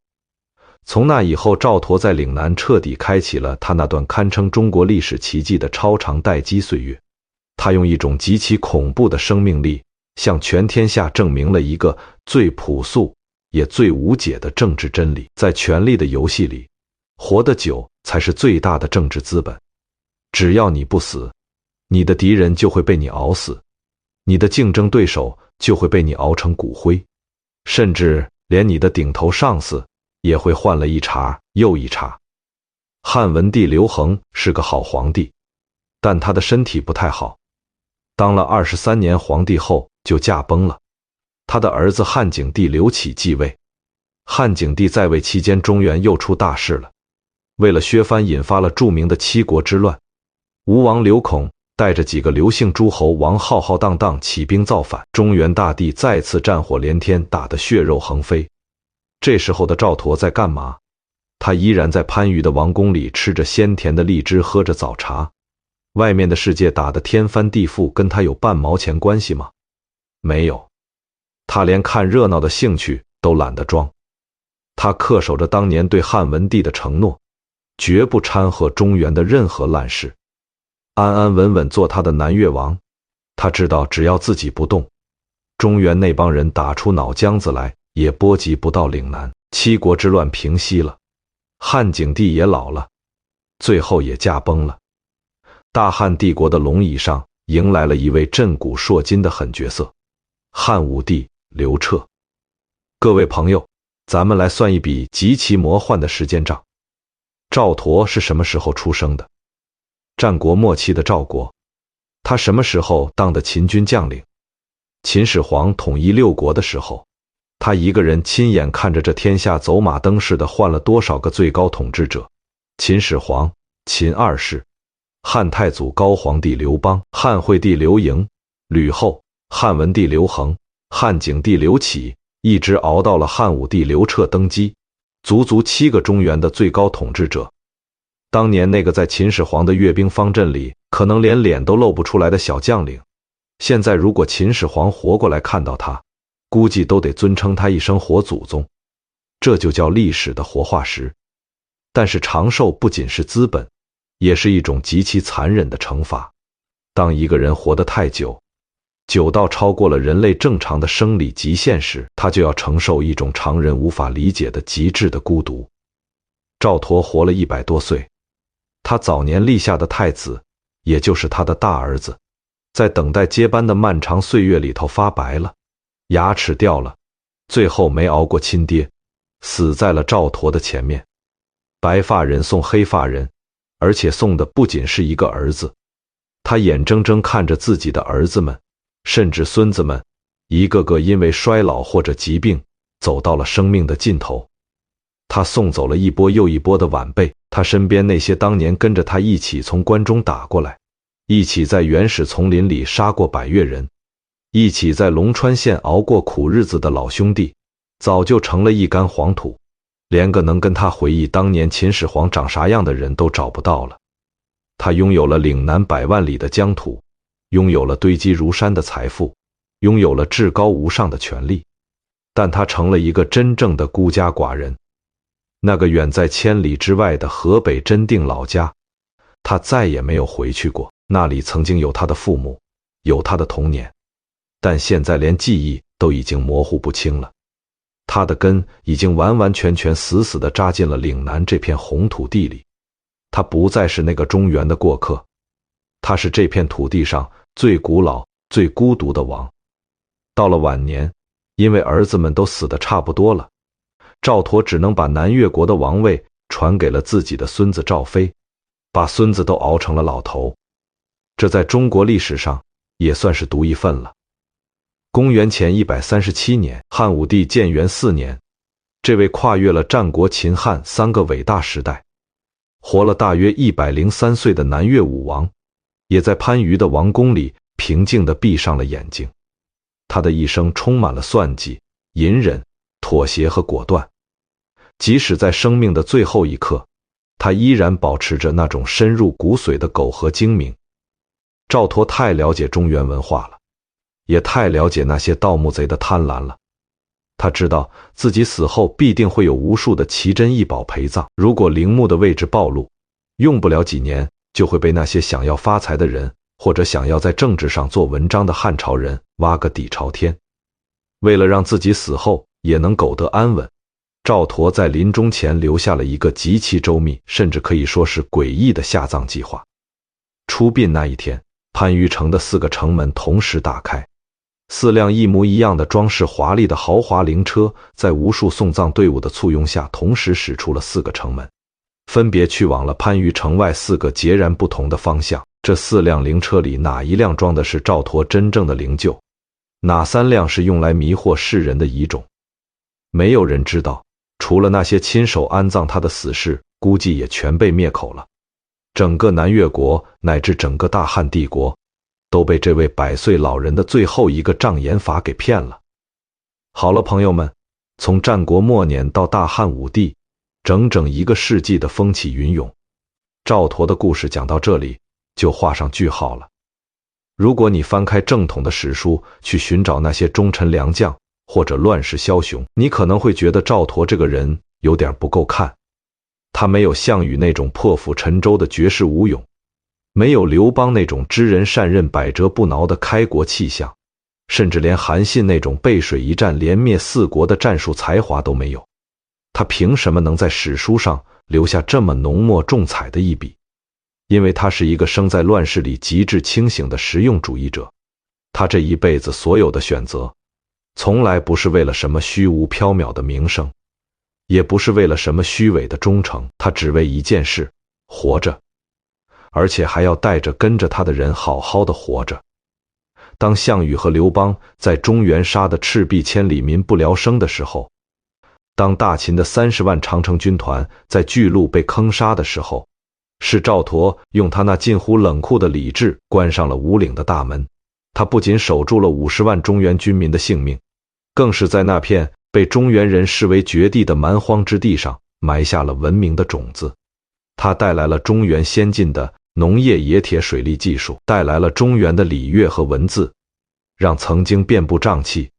从那以后，赵佗在岭南彻底开启了他那段堪称中国历史奇迹的超长待机岁月。他用一种极其恐怖的生命力，向全天下证明了一个最朴素也最无解的政治真理：在权力的游戏里，活得久才是最大的政治资本。只要你不死，你的敌人就会被你熬死，你的竞争对手就会被你熬成骨灰，甚至连你的顶头上司也会换了一茬又一茬。汉文帝刘恒是个好皇帝，但他的身体不太好，当了23年皇帝后就驾崩了。他的儿子汉景帝刘启继位。汉景帝在位期间，中原又出大事了。为了削藩，引发了著名的七国之乱。吴王刘孔带着几个刘姓诸侯王浩浩荡荡起兵造反，中原大地再次战火连天，打得血肉横飞。这时候的赵佗在干嘛？他依然在番禺的王宫里吃着鲜甜的荔枝，喝着早茶。外面的世界打得天翻地覆，跟他有半毛钱关系吗？没有。他连看热闹的兴趣都懒得装。他恪守着当年对汉文帝的承诺，绝不掺和中原的任何烂事，安安稳稳做他的南越王。他知道只要自己不动，中原那帮人打出脑浆子来也波及不到岭南。七国之乱平息了，汉景帝也老了，最后也驾崩了。大汉帝国的龙椅上迎来了一位震古烁今的狠角色——汉武帝刘彻。各位朋友，咱们来算一笔极其魔幻的时间账。赵佗是什么时候出生的？战国末期的赵国。他什么时候当的秦军将领？秦始皇统一六国的时候。他一个人亲眼看着这天下走马灯似的换了多少个最高统治者？秦始皇、秦二世、汉太祖高皇帝刘邦、汉惠帝刘盈、吕后、汉文帝刘恒、汉景帝刘启，一直熬到了汉武帝刘彻登基，足足7个中原的最高统治者。当年那个在秦始皇的阅兵方阵里可能连脸都露不出来的小将领，现在如果秦始皇活过来看到他，估计都得尊称他一声活祖宗。这就叫历史的活化石。但是长寿不仅是资本，也是一种极其残忍的惩罚。当一个人活得太久，久到超过了人类正常的生理极限时，他就要承受一种常人无法理解的极致的孤独。赵佗活了100多岁，他早年立下的太子也就是他的大儿子，在等待接班的漫长岁月里头发白了，牙齿掉了，最后没熬过亲爹，死在了赵佗的前面。白发人送黑发人，而且送的不仅是一个儿子，他眼睁睁看着自己的儿子们，甚至孙子们，一个个因为衰老或者疾病，走到了生命的尽头。他送走了一波又一波的晚辈，他身边那些当年跟着他一起从关中打过来，一起在原始丛林里杀过百越人，一起在龙川县熬过苦日子的老兄弟，早就成了一干黄土，连个能跟他回忆当年秦始皇长啥样的人都找不到了。他拥有了岭南100万里的疆土，拥有了堆积如山的财富，拥有了至高无上的权力，但他成了一个真正的孤家寡人。那个远在千里之外的河北真定老家，他再也没有回去过。那里曾经有他的父母，有他的童年，但现在连记忆都已经模糊不清了。他的根已经完完全全死死地扎进了岭南这片红土地里。他不再是那个中原的过客，他是这片土地上最古老、最孤独的王。到了晚年，因为儿子们都死得差不多了，赵佗只能把南越国的王位传给了自己的孙子赵飞，把孙子都熬成了老头。这在中国历史上也算是独一份了。公元前137年，汉武帝建元4年，这位跨越了战国秦汉3个伟大时代，活了大约103岁的南越武王，也在番禺的王宫里平静地闭上了眼睛。他的一生充满了算计、隐忍、妥协和果断，即使在生命的最后一刻，他依然保持着那种深入骨髓的苟合精明。赵佗太了解中原文化了，也太了解那些盗墓贼的贪婪了。他知道自己死后必定会有无数的奇珍异宝陪葬，如果陵墓的位置暴露，用不了几年就会被那些想要发财的人，或者想要在政治上做文章的汉朝人挖个底朝天。为了让自己死后也能苟得安稳，赵佗在临终前留下了一个极其周密，甚至可以说是诡异的下葬计划。出殡那一天，番禺城的4个城门同时打开，4辆一模一样的装饰华丽的豪华灵车，在无数送葬队伍的簇拥下，同时驶出了4个城门，分别去往了番禺城外4个截然不同的方向。这4辆灵车里，哪一辆装的是赵佗真正的灵柩，哪3辆是用来迷惑世人的遗种，没有人知道。除了那些亲手安葬他的死士，估计也全被灭口了。整个南越国乃至整个大汉帝国都被这位100岁老人的最后一个障眼法给骗了。好了，朋友们，从战国末年到大汉武帝，整整1个世纪的风起云涌，赵佗的故事讲到这里就画上句号了。如果你翻开正统的史书去寻找那些忠臣良将或者乱世枭雄，你可能会觉得赵佗这个人有点不够看。他没有项羽那种破釜沉舟的绝世武勇，没有刘邦那种知人善任百折不挠的开国气象，甚至连韩信那种背水一战连灭4国的战术才华都没有。他凭什么能在史书上留下这么浓墨重彩的一笔？因为他是一个生在乱世里极致清醒的实用主义者。他这一辈子所有的选择，从来不是为了什么虚无缥缈的名声，也不是为了什么虚伪的忠诚，他只为一件事：活着，而且还要带着跟着他的人好好的活着。当项羽和刘邦在中原杀得赤壁千里民不聊生的时候，当大秦的30万长城军团在巨鹿被坑杀的时候，是赵佗用他那近乎冷酷的理智关上了五岭的大门。他不仅守住了50万中原军民的性命，更是在那片被中原人视为绝地的蛮荒之地上埋下了文明的种子。他带来了中原先进的农业、冶铁、水利技术，带来了中原的礼乐和文字，让曾经遍布瘴气、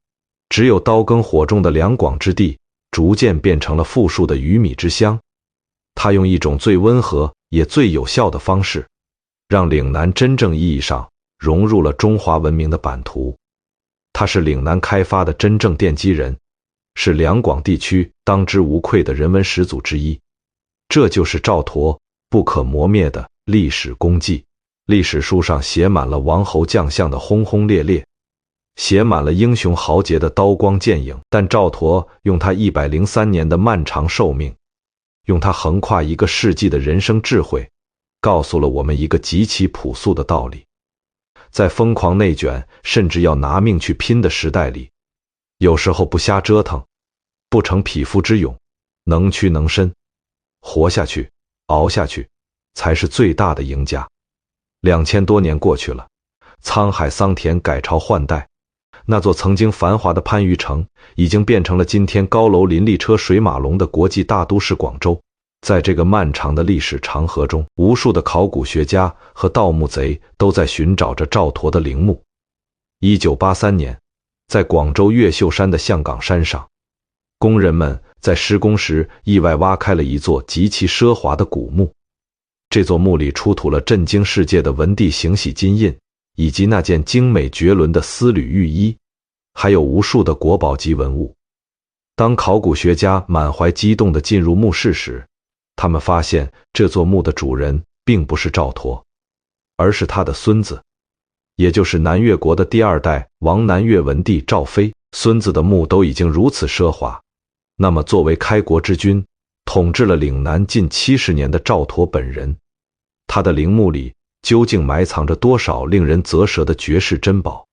只有刀耕火种的两广之地，逐渐变成了富庶的鱼米之乡。他用一种最温和也最有效的方式，让岭南真正意义上融入了中华文明的版图。他是岭南开发的真正奠基人，是两广地区当之无愧的人文始祖之一。这就是赵佗不可磨灭的历史功绩。历史书上写满了王侯将相的轰轰烈烈，写满了英雄豪杰的刀光剑影，但赵佗用他103年的漫长寿命，用他横跨1个世纪的人生智慧，告诉了我们一个极其朴素的道理：在疯狂内卷甚至要拿命去拼的时代里，有时候不瞎折腾，不成匹夫之勇，能屈能伸，活下去，熬下去，才是最大的赢家。2000多年过去了，沧海桑田改朝换代，那座曾经繁华的番禺城已经变成了今天高楼林立车水马龙的国际大都市广州。在这个漫长的历史长河中，无数的考古学家和盗墓贼都在寻找着赵佗的陵墓。1983年，在广州越秀山的象岗山上，工人们在施工时意外挖开了一座极其奢华的古墓。这座墓里出土了震惊世界的文帝行洗金印，以及那件精美绝伦的丝缕玉衣，还有无数的国宝级文物。当考古学家满怀激动地进入墓室时，他们发现这座墓的主人并不是赵佗，而是他的孙子，也就是南越国的第2代王南越文帝赵飞。孙子的墓都已经如此奢华，那么作为开国之君，统治了岭南近70年的赵佗本人，他的陵墓里究竟埋藏着多少令人啧舌的绝世珍宝？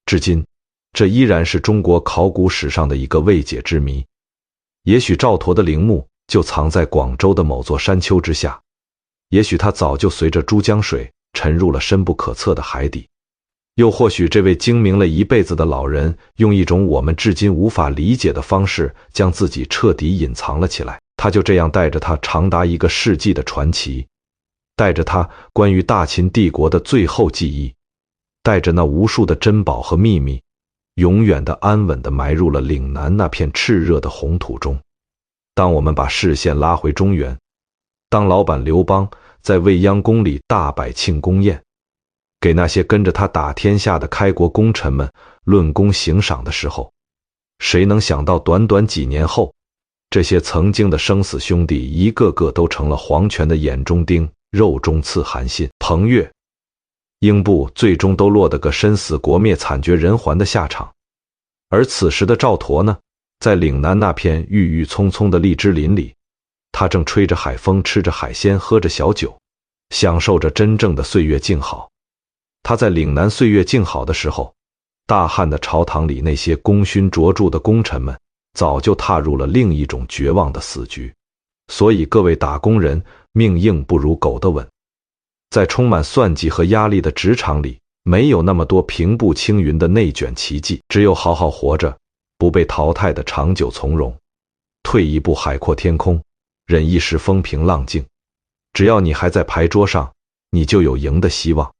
至今，这依然是中国考古史上的一个未解之谜。也许赵佗的陵墓就藏在广州的某座山丘之下，也许他早就随着珠江水沉入了深不可测的海底，又或许这位精明了一辈子的老人用一种我们至今无法理解的方式将自己彻底隐藏了起来。他就这样带着他长达1个世纪的传奇，带着他关于大秦帝国的最后记忆，带着那无数的珍宝和秘密，永远的安稳地埋入了岭南那片炽热的红土中。当我们把视线拉回中原，当老板刘邦在未央宫里大摆庆功宴，给那些跟着他打天下的开国功臣们论功行赏的时候，谁能想到短短几年后，这些曾经的生死兄弟一个个都成了黄权的眼中钉、肉中刺。韩信、彭越、英布最终都落得个身死国灭、惨绝人寰的下场。而此时的赵佗呢，在岭南那片郁郁葱葱的荔枝林里，他正吹着海风，吃着海鲜，喝着小酒，享受着真正的岁月静好。他在岭南岁月静好的时候，大汉的朝堂里那些功勋卓著的功臣们早就踏入了另一种绝望的死局。所以各位打工人，命硬不如狗的稳。在充满算计和压力的职场里，没有那么多平步青云的内卷奇迹，只有好好活着，不被淘汰的长久从容。退一步海阔天空，忍一时风平浪静。只要你还在牌桌上，你就有赢的希望。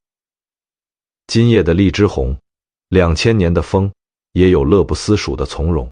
今夜的荔枝红，2000年的风，也有乐不思蜀的从容。